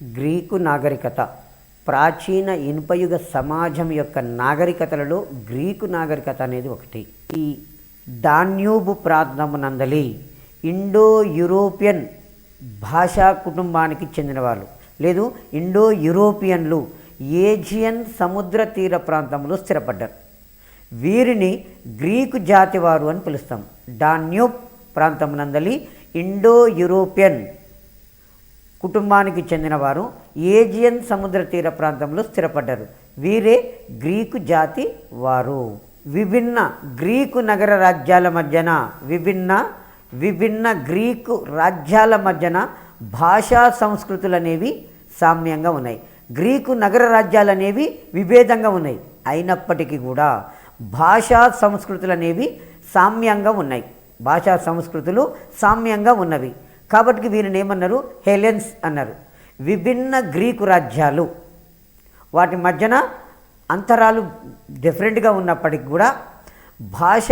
Greek నాగరికత ప్రాచీన ఇనుపయుగ సమాజం యొక్క నాగరికతలలో గ్రీకు నాగరికత అనేది ఒకటి. ఈ డాన్యూబ్ ప్రాంతమునందలి ఇండో యూరోపియన్ భాషా కుటుంబానికి చెందిన వాళ్ళు, లేదు ఇండో యూరోపియన్లు ఏజియన్ సముద్ర తీర ప్రాంతంలో స్థిరపడ్డారు. వీరిని గ్రీకు జాతి వారు అని పిలుస్తాం. డాన్యూబ్ ప్రాంతమునందలి ఇండో యూరోపియన్ కుటుంబానికి చెందినవారు ఏజియన్ సముద్ర తీర ప్రాంతంలో స్థిరపడ్డారు. వీరే గ్రీకు జాతి వారు. విభిన్న గ్రీకు నగర రాజ్యాల మధ్యన విభిన్న గ్రీకు రాజ్యాల మధ్యన భాషా సంస్కృతులు అనేవి సామ్యంగా ఉన్నాయి. గ్రీకు నగర రాజ్యాలు అనేవి విభేదంగా ఉన్నాయి. అయినప్పటికీ కూడా భాషా సంస్కృతులు అనేవి సామ్యంగా ఉన్నాయి. భాషా సంస్కృతులు సామ్యంగా ఉన్నవి. కాబట్టి వీరిని ఏమన్నారు? హెలెన్స్ అన్నారు. విభిన్న గ్రీకు రాజ్యాలు, వాటి మధ్యన అంతరాలు డిఫరెంట్గా ఉన్నప్పటికీ కూడా భాష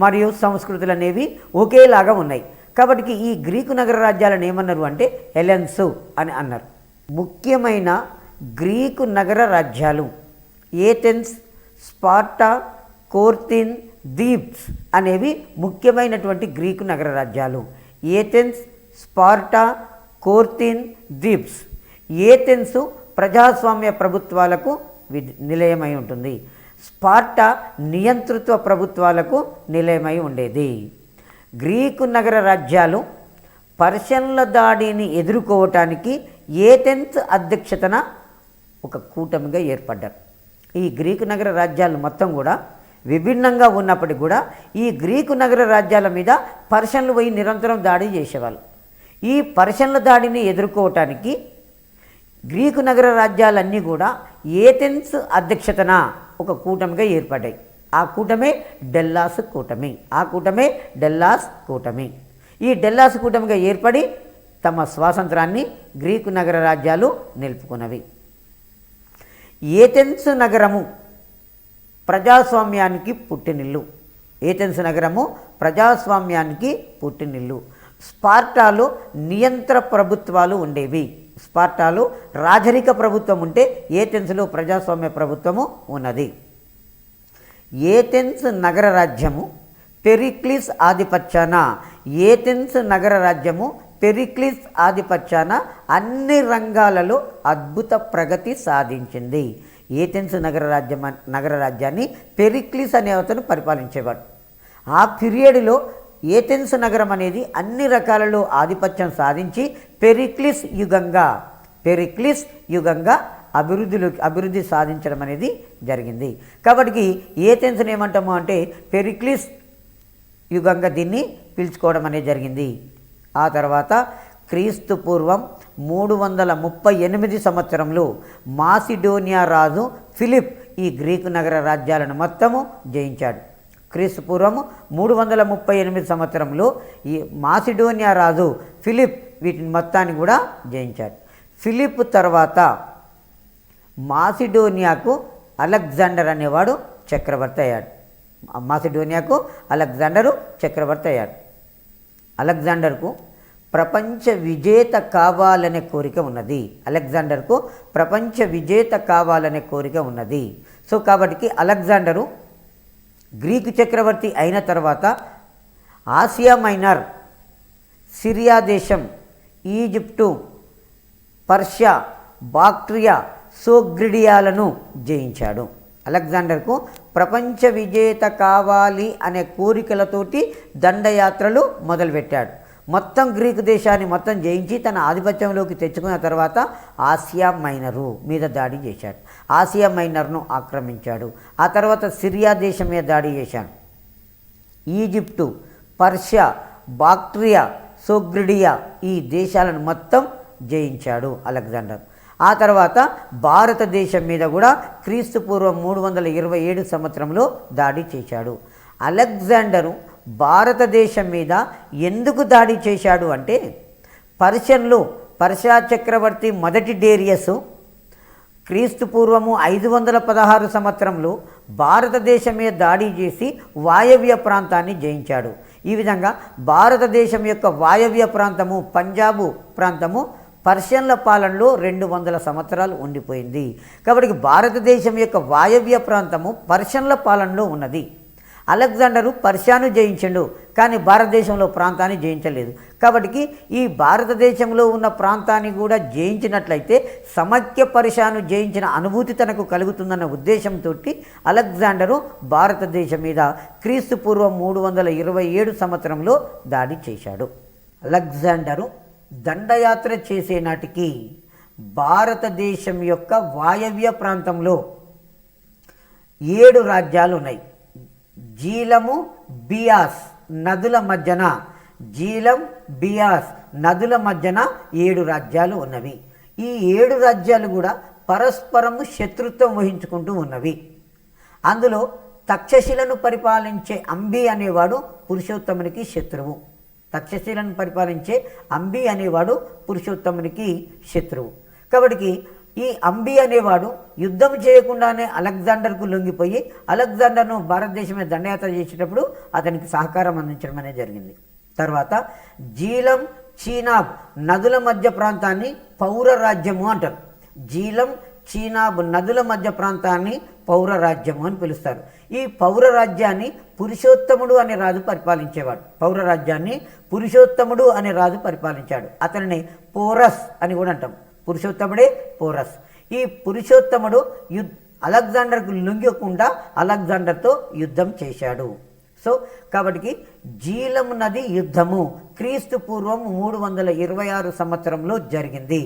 మరియు సంస్కృతులు అనేవి ఒకేలాగా ఉన్నాయి. కాబట్టి ఈ గ్రీకు నగర రాజ్యాలను ఏమన్నారు అంటే హెలెన్స్ అని అన్నారు. ముఖ్యమైన గ్రీకు నగర రాజ్యాలు ఏథెన్స్, స్పార్టా, కోర్తిన్, థీబ్స్ అనేవి ముఖ్యమైనటువంటి గ్రీకు నగర రాజ్యాలు. Athens, Sparta, Corinth, Thebes. Athens ప్రజాస్వామ్య ప్రభుత్వాలకు నిలయమై ఉంటుంది. స్పార్టా నియంతృత్వ ప్రభుత్వాలకు నిలయమై ఉండేది. గ్రీకు నగర రాజ్యాలు పర్షియన్ల దాడిని ఎదుర్కోవటానికి ఏథెన్స్ అధ్యక్షతన ఒక కూటమిగా ఏర్పడ్డారు. ఈ గ్రీకు నగర రాజ్యాలు మొత్తం కూడా విభిన్నంగా ఉన్నప్పటికీ కూడా ఈ గ్రీకు నగర రాజ్యాల మీద పర్షియన్లు పోయి నిరంతరం దాడి చేసేవాళ్ళు. ఈ పర్షియన్ల దాడిని ఎదుర్కోవటానికి గ్రీకు నగర రాజ్యాలన్నీ కూడా ఏథెన్స్ అధ్యక్షతన ఒక కూటమిగా ఏర్పడ్డాయి. ఆ కూటమే డెల్లాస్ కూటమి. ఈ డెల్లాస్ కూటమిగా ఏర్పడి తమ స్వాతంత్రాన్ని గ్రీకు నగర రాజ్యాలు నిలుపుకున్నవి. ఏథెన్స్ నగరము ప్రజాస్వామ్యానికి పుట్టినిల్లు. స్పార్టాలో నియంత్ర ప్రభుత్వాలు ఉండేవి. స్పార్టాలో రాజరిక ప్రభుత్వం ఉంటే ఏథెన్స్లో ప్రజాస్వామ్య ప్రభుత్వము ఉన్నది. ఏథెన్స్ నగర రాజ్యము పెరిక్లిస్ ఆధిపత్యాన అన్ని రంగాలలో అద్భుత ప్రగతి సాధించింది. ఏథెన్స్ నగర రాజ్యాన్ని పెరిక్లిస్ అనే అతను పరిపాలించేవాడు. ఆ పీరియడ్లో ఏథెన్స్ నగరం అనేది అన్ని రకాలలో ఆధిపత్యం సాధించి పెరిక్లిస్ యుగంగా అభివృద్ధి సాధించడం అనేది జరిగింది. కాబట్టి ఏథెన్స్ని ఏమంటాము అంటే పెరిక్లిస్ యుగంగా దీన్ని పిలుచుకోవడం అనేది జరిగింది. ఆ తర్వాత క్రీస్తు పూర్వం 338 సంవత్సరంలో మాసిడోనియా రాజు ఫిలిప్ ఈ గ్రీకు నగర రాజ్యాలను మొత్తము జయించాడు. క్రీస్తు పూర్వం 338 సంవత్సరంలో ఈ మాసిడోనియా రాజు ఫిలిప్ వీటిని మొత్తాన్ని కూడా జయించాడు. ఫిలిప్ తర్వాత మాసిడోనియాకు అలెగ్జాండర్ అనేవాడు చక్రవర్తి అయ్యాడు. అలెగ్జాండర్కు ప్రపంచ విజేత కావాలనే కోరిక ఉన్నది. సో కాబట్టి అలెగ్జాండరు గ్రీకు చక్రవర్తి అయిన తర్వాత ఆసియా మైనర్, సిరియా దేశం, ఈజిప్టు, పర్షియా, బాక్ట్రియా, సోగ్రిడియాలను జయించాడు. అలెగ్జాండర్కు ప్రపంచ విజేత కావాలి అనే కోరికలతోటి దండయాత్రలు మొదలుపెట్టాడు. మొత్తం గ్రీకు దేశాన్ని మొత్తం జయించి తన ఆధిపత్యంలోకి తెచ్చుకున్న తర్వాత ఆసియా మైనరు మీద దాడి చేశాడు. ఆసియా మైనర్ను ఆక్రమించాడు. ఆ తర్వాత సిరియా దేశం మీద దాడి చేశాడు. ఈజిప్టు, పర్షియా, బాక్ట్రియా, సోగ్రిడియా ఈ దేశాలను మొత్తం జయించాడు అలెగ్జాండర్. ఆ తర్వాత భారతదేశం మీద కూడా క్రీస్తు పూర్వం 327 సంవత్సరంలో దాడి చేశాడు. అలెగ్జాండరు భారతదేశం మీద ఎందుకు దాడి చేశాడు అంటే పర్షియా చక్రవర్తి మొదటి డేరియస్ క్రీస్తు పూర్వము 516 సంవత్సరంలో భారతదేశం మీద దాడి చేసి వాయవ్య ప్రాంతాన్ని జయించాడు. ఈ విధంగా భారతదేశం యొక్క వాయవ్య ప్రాంతము, పంజాబు ప్రాంతము పర్షియన్ల పాలనలో 200 సంవత్సరాలు ఉండిపోయింది. కాబట్టి భారతదేశం యొక్క వాయవ్య ప్రాంతము పర్షియన్ల పాలనలో ఉన్నది. అలెగ్జాండరు పర్షియాను జయించండు, కానీ భారతదేశంలో ప్రాంతాన్ని జయించలేదు. కాబట్టి ఈ భారతదేశంలో ఉన్న ప్రాంతాన్ని కూడా జయించినట్లయితే సమైక్య పర్షియాను జయించిన అనుభూతి తనకు కలుగుతుందన్న ఉద్దేశంతో అలెగ్జాండరు భారతదేశం మీద క్రీస్తు పూర్వం 327 సంవత్సరంలో దాడి చేశాడు. అలెగ్జాండరు దండయాత్ర చేసే నాటికి భారతదేశం యొక్క వాయవ్య ప్రాంతంలో 7 రాజ్యాలు ఉన్నాయి. జీలము, బియాస్ నదుల మధ్యన, జీలం, బియాస్ నదుల మధ్యన 7 రాజ్యాలు ఉన్నవి. ఈ 7 రాజ్యాలు కూడా పరస్పరము శత్రుత్వం వహించుకుంటూ ఉన్నవి. అందులో తక్షశిలను పరిపాలించే అంబి అనేవాడు పురుషోత్తమునికి శత్రువు. తక్షశిలను పరిపాలించే అంబి అనేవాడు పురుషోత్తమునికి శత్రువు. కాబట్టి ఈ అంబి అనేవాడు యుద్ధం చేయకుండానే అలెగ్జాండర్కు లొంగిపోయి అలెగ్జాండర్ను భారతదేశమే దండయాత్ర చేసేటప్పుడు అతనికి సహకారం అందించడం అనేది జరిగింది. తర్వాత జీలం, చీనాబ్ నదుల మధ్య ప్రాంతాన్ని పౌర రాజ్యము అంటారు. జీలం, చీనాబ్ నదుల మధ్య ప్రాంతాన్ని పౌర రాజ్యము అని పిలుస్తారు. ఈ పౌర రాజ్యాన్ని పురుషోత్తముడు అనే రాజు పరిపాలించేవాడు. పౌర రాజ్యాన్ని పురుషోత్తముడు అనే రాజు పరిపాలించాడు. అతనిని పోరస్ అని కూడా అంటాం. పురుషోత్తముడే పోరస్. ఈ పురుషోత్తముడు అలెగ్జాండర్కు లొంగకుండా అలెగ్జాండర్తో యుద్ధం చేశాడు. సో కాబట్టి జీలం నది యుద్ధము క్రీస్తు పూర్వం 326 సంవత్సరంలో జరిగింది.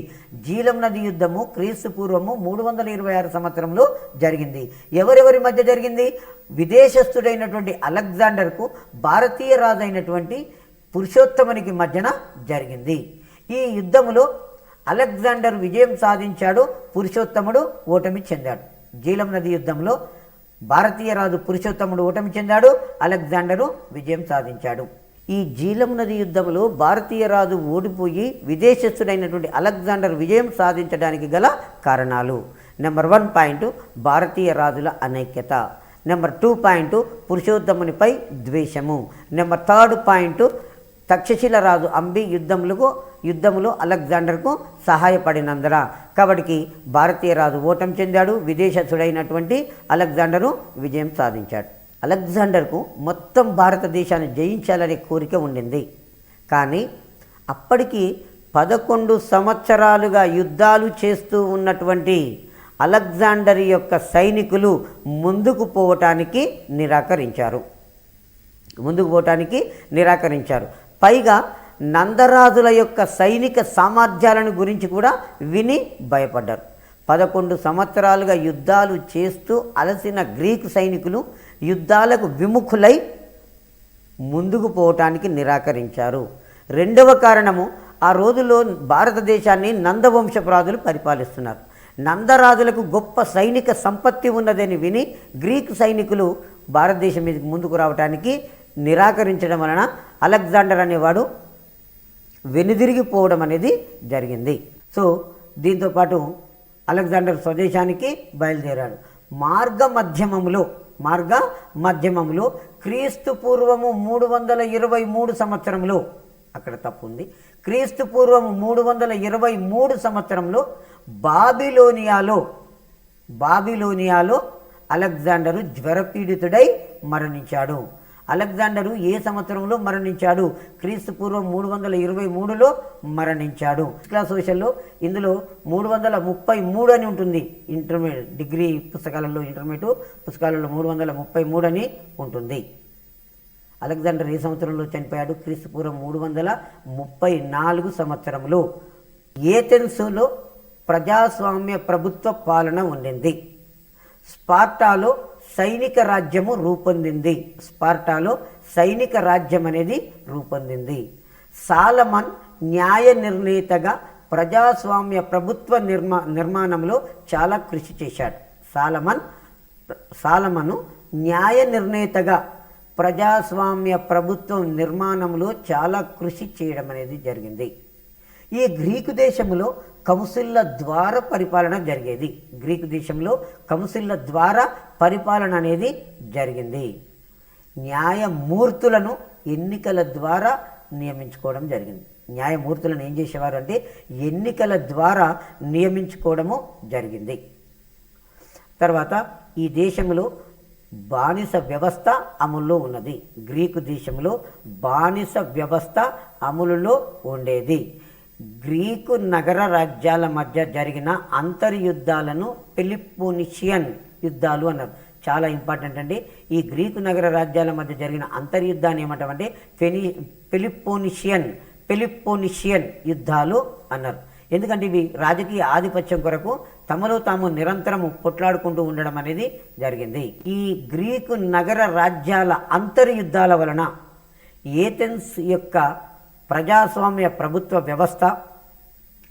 జీలం నది యుద్ధము క్రీస్తు పూర్వము 326 సంవత్సరంలో జరిగింది. ఎవరెవరి మధ్య జరిగింది? విదేశస్థుడైనటువంటి అలెగ్జాండర్కు భారతీయ రాజు అయినటువంటి పురుషోత్తమునికి మధ్యన జరిగింది. ఈ యుద్ధములో అలెగ్జాండర్ విజయం సాధించాడు, పురుషోత్తముడు ఓటమి చెందాడు. జీలం నది యుద్ధంలో భారతీయ రాజు పురుషోత్తముడు ఓటమి చెందాడు, అలెగ్జాండరు విజయం సాధించాడు. ఈ జీలం నది యుద్ధంలో భారతీయ రాజు ఓడిపోయి విదేశస్థుడైనటువంటి అలెగ్జాండర్ విజయం సాధించడానికి గల కారణాలు: నెంబర్ 1 పాయింట్ భారతీయ రాజుల అనైక్యత. నెంబర్ 2 పాయింట్ పురుషోత్తమునిపై ద్వేషము. నెంబర్ 3 పాయింట్ తక్షశిల రాజు అంబి యుద్ధములో అలెగ్జాండర్కు సహాయపడినందున. కాబట్టి భారతీయ రాజు ఓటమి చెందాడు, విదేశస్థుడైనటువంటి అలెగ్జాండరు విజయం సాధించాడు. అలెగ్జాండర్కు మొత్తం భారతదేశాన్ని జయించాలనే కోరిక ఉండింది. కానీ అప్పటికి 11 సంవత్సరాలుగా యుద్ధాలు చేస్తూ ఉన్నటువంటి అలెగ్జాండర్ యొక్క సైనికులు ముందుకు పోవటానికి నిరాకరించారు. పైగా నందరాజుల యొక్క సైనిక సామర్థ్యాలను గురించి కూడా విని భయపడ్డారు. 11 సంవత్సరాలుగా యుద్ధాలు చేస్తూ అలసిన గ్రీకు సైనికులు యుద్ధాలకు విముఖులై ముందుకు పోవటానికి నిరాకరించారు. రెండవ కారణము, ఆ రోజుల్లో భారతదేశాన్ని నందవంశపురాజులు పరిపాలిస్తున్నారు. నందరాజులకు గొప్ప సైనిక సంపత్తి ఉన్నదని విని గ్రీకు సైనికులు భారతదేశం మీదకి ముందుకు రావడానికి నిరాకరించడం వలన అలెగ్జాండర్ అనేవాడు వెనుదిరిగిపోవడం అనేది జరిగింది. సో దీంతోపాటు అలెగ్జాండర్ స్వదేశానికి బయలుదేరాడు. మార్గ మధ్యమములో క్రీస్తు పూర్వము 323 సంవత్సరంలో, అక్కడ తప్పు ఉంది, క్రీస్తు పూర్వము 323 సంవత్సరంలో బాబిలోనియాలో అలెగ్జాండరు జ్వరపీడితుడై మరణించాడు. అలెగ్జాండరు ఏ సంవత్సరంలో మరణించాడు? క్రీస్తు పూర్వం 323లో మరణించాడు. క్లాస్ సోషల్లో ఇందులో 333 అని ఉంటుంది. ఇంటర్మీడియట్ డిగ్రీ పుస్తకాలలో, ఇంటర్మీడియట్ పుస్తకాలలో 333 అని ఉంటుంది. అలెగ్జాండర్ ఏ సంవత్సరంలో చనిపోయాడు? క్రీస్తు పూర్వం 334 సంవత్సరంలో. ఏథెన్స్లో ప్రజాస్వామ్య ప్రభుత్వ పాలన ఉండింది. స్పార్టాలో సైనిక రాజ్యం అనేది రూపొందింది. సాలమన్ న్యాయ నిర్ణేతగా ప్రజాస్వామ్య ప్రభుత్వ నిర్మాణంలో చాలా కృషి చేశాడు. సాలమను న్యాయ నిర్ణేతగా ప్రజాస్వామ్య ప్రభుత్వం నిర్మాణంలో చాలా కృషి చేయడం అనేది జరిగింది. ఈ గ్రీకు దేశంలో కౌన్సిల్ల ద్వారా పరిపాలన జరిగేది. అనేది జరిగింది. న్యాయమూర్తులను ఎన్నికల ద్వారా నియమించుకోవడం జరిగింది. న్యాయమూర్తులను ఏం చేసేవారు అంటే ఎన్నికల ద్వారా నియమించుకోవడము జరిగింది. తర్వాత ఈ దేశంలో బానిస వ్యవస్థ అమలులో ఉన్నది. గ్రీకు దేశంలో బానిస వ్యవస్థ అమలులో ఉండేది. గ్రీకు నగర రాజ్యాల మధ్య జరిగిన అంతర్యుద్ధాలను పెలిపోనిషియన్ యుద్ధాలు అన్నారు. చాలా ఇంపార్టెంట్ అండి. ఈ గ్రీకు నగర రాజ్యాల మధ్య జరిగిన అంతర్యుద్ధాన్ని ఏమంటామంటే పెలిపోనిషియన్ యుద్ధాలు అన్నారు. ఎందుకంటే ఇవి రాజకీయ ఆధిపత్యం కొరకు తమలో తాము నిరంతరము కొట్లాడుకుంటూ ఉండడం అనేది జరిగింది. ఈ గ్రీకు నగర రాజ్యాల అంతర్యుద్ధాల వలన ఏథెన్స్ యొక్క ప్రజాస్వామ్య ప్రభుత్వ వ్యవస్థ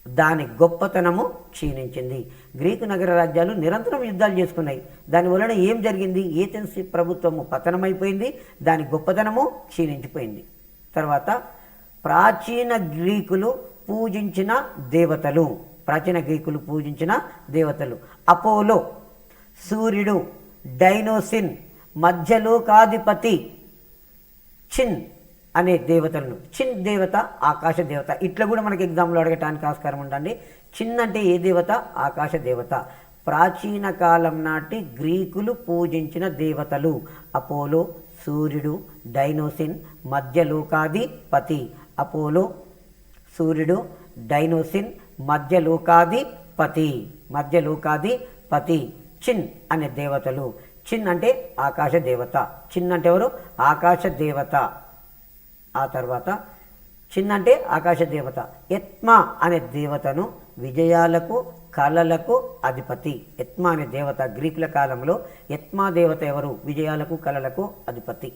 దాని గొప్పతనము క్షీణించింది. గ్రీకు నగర రాజ్యాలు నిరంతరం యుద్ధాలు చేసుకున్నాయి. దానివలన ఏం జరిగింది? ఏథెన్స్ ప్రభుత్వము పతనమైపోయింది, దాని గొప్పతనము క్షీణించిపోయింది. తర్వాత ప్రాచీన గ్రీకులు పూజించిన దేవతలు అపోలో, సూర్యుడు, డైనోసిన్, మధ్యలోకాధిపతి, చిన్ అనే దేవతలను. చిన్ దేవత ఆకాశ దేవత. ఇట్లా కూడా మనకి ఎగ్జామ్లో అడగటానికి ఆస్కారం ఉండండి. చిన్ అంటే ఏ దేవత? ఆకాశ దేవత. ప్రాచీన కాలం నాటి గ్రీకులు పూజించిన దేవతలు అపోలో, సూర్యుడు, డైనోసిన్, మధ్యలోకాధిపతి. అపోలో, సూర్యుడు, డైనోసిన్, మధ్యలోకాధిపతి, చిన్ అనే దేవతలు. చిన్ అంటే ఆకాశ దేవత. చిన్ అంటే ఎవరు? ఆకాశ దేవత. ఆ తర్వాత చిన్ అంటే ఆకాశ దేవత. ఎత్మ అనే దేవతను విజయాలకు కళలకు అధిపతి. ఎత్మ అనే దేవత గ్రీకుల కాలంలో ఎత్మా దేవత ఎవరు? విజయాలకు కళలకు అధిపతి.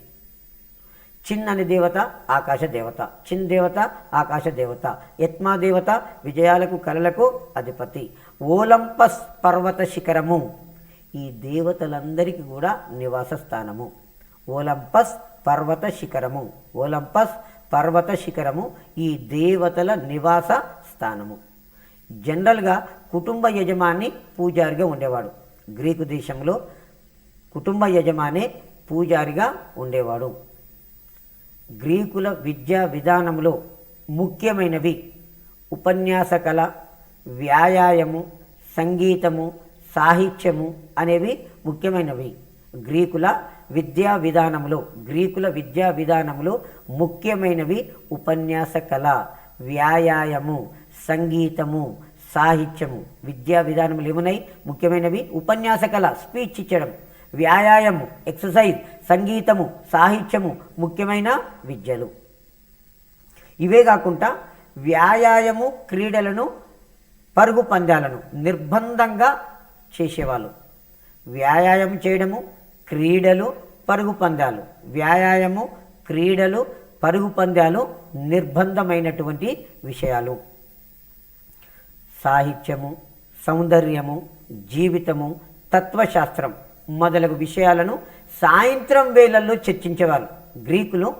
చిన్ అనే దేవత ఆకాశ దేవత. చిన్ దేవత ఆకాశ దేవత. ఎత్మా దేవత విజయాలకు కళలకు అధిపతి. ఓలంపస్ పర్వత శిఖరము ఈ దేవతలందరికీ కూడా నివాస స్థానము. ఓలంపస్ పర్వత శిఖరము ఈ దేవతల నివాస స్థానము. జనరల్గా కుటుంబ యజమాని పూజారిగా ఉండేవాడు. గ్రీకు దేశంలో కుటుంబ యజమాని పూజారిగా ఉండేవాడు. గ్రీకుల విద్యా విధానంలో ముఖ్యమైనవి ఉపన్యాస కళ, వ్యాయామము, సంగీతము, సాహిత్యము అనేవి ముఖ్యమైనవి. గ్రీకుల విద్యా విధానంలో ముఖ్యమైనవి ఉపన్యాస కళ, వ్యాయామము, సంగీతము, సాహిత్యము. విద్యా విధానములు ఏమున్నాయి? ముఖ్యమైనవి ఉపన్యాస కళ, స్పీచ్ ఇచ్చడం, వ్యాయామము, ఎక్సర్సైజ్, సంగీతము, సాహిత్యము ముఖ్యమైన విద్యలు. ఇవే కాకుండా వ్యాయామము, క్రీడలను, పరుగు పందాలను నిర్బంధంగా చేసేవాళ్ళు. వ్యాయామం చేయడము, క్రీడలు, పరుగు పందాలు. వ్యాయామము, క్రీడలు, పరుగు పందాలు నిర్బంధమైనటువంటి విషయాలు. సాహిత్యము, సౌందర్యము, జీవితము, తత్వశాస్త్రం మొదలగు విషయాలను సాయంత్రం వేళల్లో చర్చించేవాళ్ళు. గ్రీకులు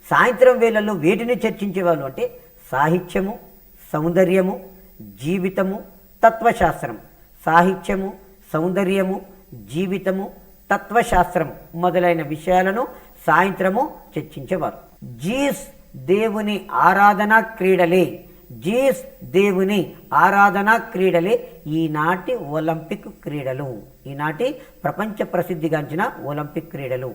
సాయంత్రం వేళల్లో వేటిని చర్చించేవాళ్ళు అంటే సాహిత్యము, సౌందర్యము, జీవితము, తత్వశాస్త్రం. సాహిత్యము, సౌందర్యము, జీవితము, తత్వశాస్త్రం మొదలైన విషయాలను సాయంత్రము చర్చించేవారు. జీస్ దేవుని ఆరాధనా క్రీడలే ఈనాటి ఒలింపిక్ క్రీడలు. ఈనాటి ప్రపంచ ప్రసిద్ధిగాంచిన ఒలింపిక్ క్రీడలు.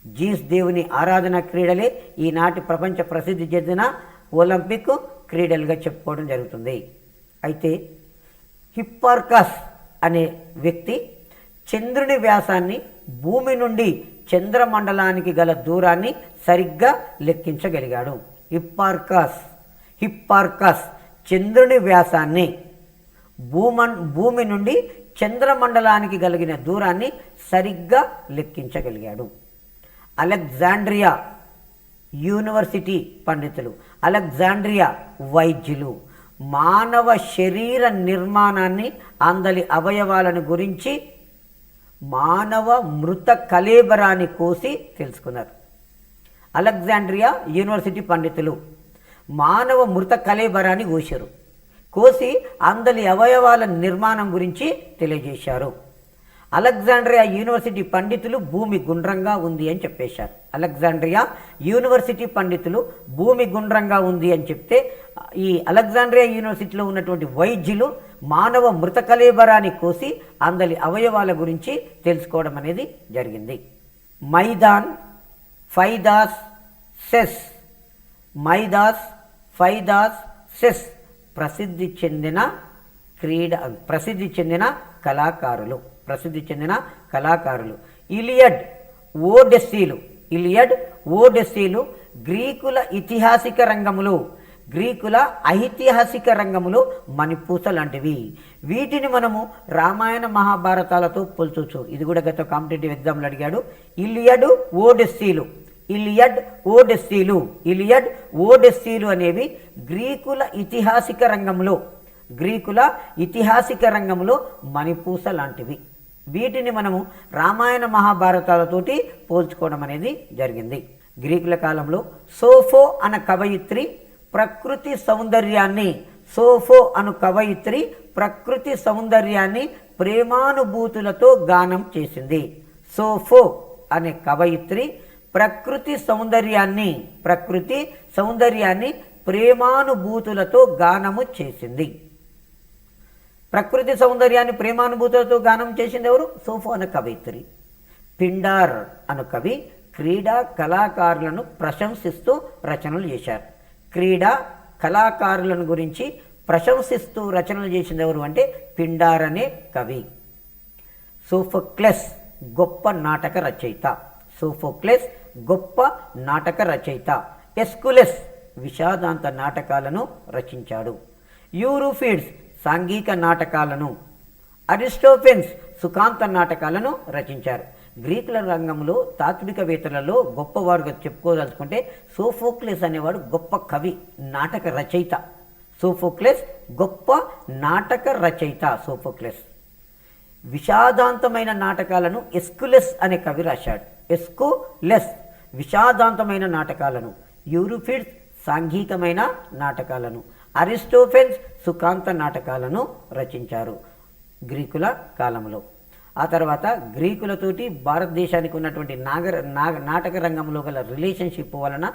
జీస్ దేవుని ఆరాధన క్రీడలే ఈనాటి ప్రపంచ ప్రసిద్ధి చెందిన ఒలింపిక్ క్రీడలుగా చెప్పుకోవడం జరుగుతుంది. అయితే హిప్పార్కస్ అనే వ్యక్తి చంద్రుని వ్యాసాన్ని భూమి నుండి చంద్రమండలానికి గల దూరాన్ని సరిగ్గా లెక్కించగలిగాడు. హిప్పార్కస్ చంద్రుని వ్యాసాన్ని భూమి నుండి చంద్రమండలానికి కలిగిన దూరాన్ని సరిగ్గా లెక్కించగలిగాడు. అలెగ్జాండ్రియా యూనివర్సిటీ పండితులు, అలెగ్జాండ్రియా వైద్యులు మానవ శరీర నిర్మాణాన్ని, అందలి అవయవాలను గురించి మానవ మృత కళేబరాన్ని కోసి తెలుసుకున్నారు. అలెగ్జాండ్రియా యూనివర్సిటీ పండితులు మానవ మృత కళేబరాన్ని కోసి అందలి అవయవాల నిర్మాణం గురించి తెలియజేశారు. అలెగ్జాండ్రియా యూనివర్సిటీ పండితులు భూమి గుండ్రంగా ఉంది అని చెప్పేశారు. అలెగ్జాండ్రియా యూనివర్సిటీ పండితులు భూమి గుండ్రంగా ఉంది అని చెప్తే ఈ అలెగ్జాండ్రియా యూనివర్సిటీలో ఉన్నటువంటి వైద్యులు మానవ మృత కళేబరాన్ని కోసి అందరి అవయవాల గురించి తెలుసుకోవడం అనేది జరిగింది. మైదాన్ ఫైదాస్ సెస్, మైదాస్ ఫైదాస్ సెస్ ప్రసిద్ధి చెందిన కళాకారులు. ఇలియడ్ ఓడెస్సీలు గ్రీకుల ఐతిహాసిక రంగములు మణిపూస లాంటివి. వీటిని మనము రామాయణ మహాభారతాలతో పోల్చొచ్చు. ఇది కూడా గత కాంపిటేటివ్ ఎగ్జామ్లో అడిగాడు. ఇలియడ్ ఓడెస్సీలు అనేవి గ్రీకుల ఇతిహాసిక రంగంలో మణిపూస లాంటివి. వీటిని మనము రామాయణ మహాభారతాలతోటి పోల్చుకోవడం అనేది జరిగింది. గ్రీకుల కాలంలో సోఫో అను కవయిత్రి ప్రకృతి సౌందర్యాన్ని ప్రేమానుభూతులతో గానం చేసింది. సోఫో అనే కవయిత్రి ప్రకృతి సౌందర్యాన్ని ప్రేమానుభూతులతో గానము చేసింది. ప్రకృతి సౌందర్యాన్ని ప్రేమానుభూతులతో గానం చేసింది ఎవరు? సోఫో అనే కవయిత్రి. పిండార్ అను కవి క్రీడా కళాకారులను ప్రశంసిస్తూ రచనలు చేశారు. క్రీడా కళాకారులను గురించి ప్రశంసిస్తూ రచనలు చేసింది ఎవరు అంటే పిండార్ అనే కవి. సోఫోక్లెస్ గొప్ప నాటక రచయిత. ఎస్కులెస్ విషాదాంత నాటకాలను రచించాడు. యూరిపిడ్స్ సాంఘిక నాటకాలను, అరిస్టోఫెన్స్ సుఖాంత నాటకాలను రచించారు. గ్రీకుల రంగంలో తాత్వికవేత్తలలో గొప్పవారుగా చెప్పుకోదలుచుకుంటే సోఫోక్లెస్ అనేవాడు గొప్ప కవి, నాటక రచయిత. సోఫోక్లెస్ విషాదాంతమైన నాటకాలను ఎస్కులెస్ అనే కవి రాశాడు. విషాదాంతమైన నాటకాలను, యూరిపిడ్స్ సాంఘికమైన నాటకాలను, అరిస్టోఫెన్స్ సుఖాంత నాటకాలను రచించారు గ్రీకుల కాలంలో. ఆ తర్వాత గ్రీకులతోటి భారతదేశానికి ఉన్నటువంటి నాటక రంగంలో గల రిలేషన్షిప్ వలన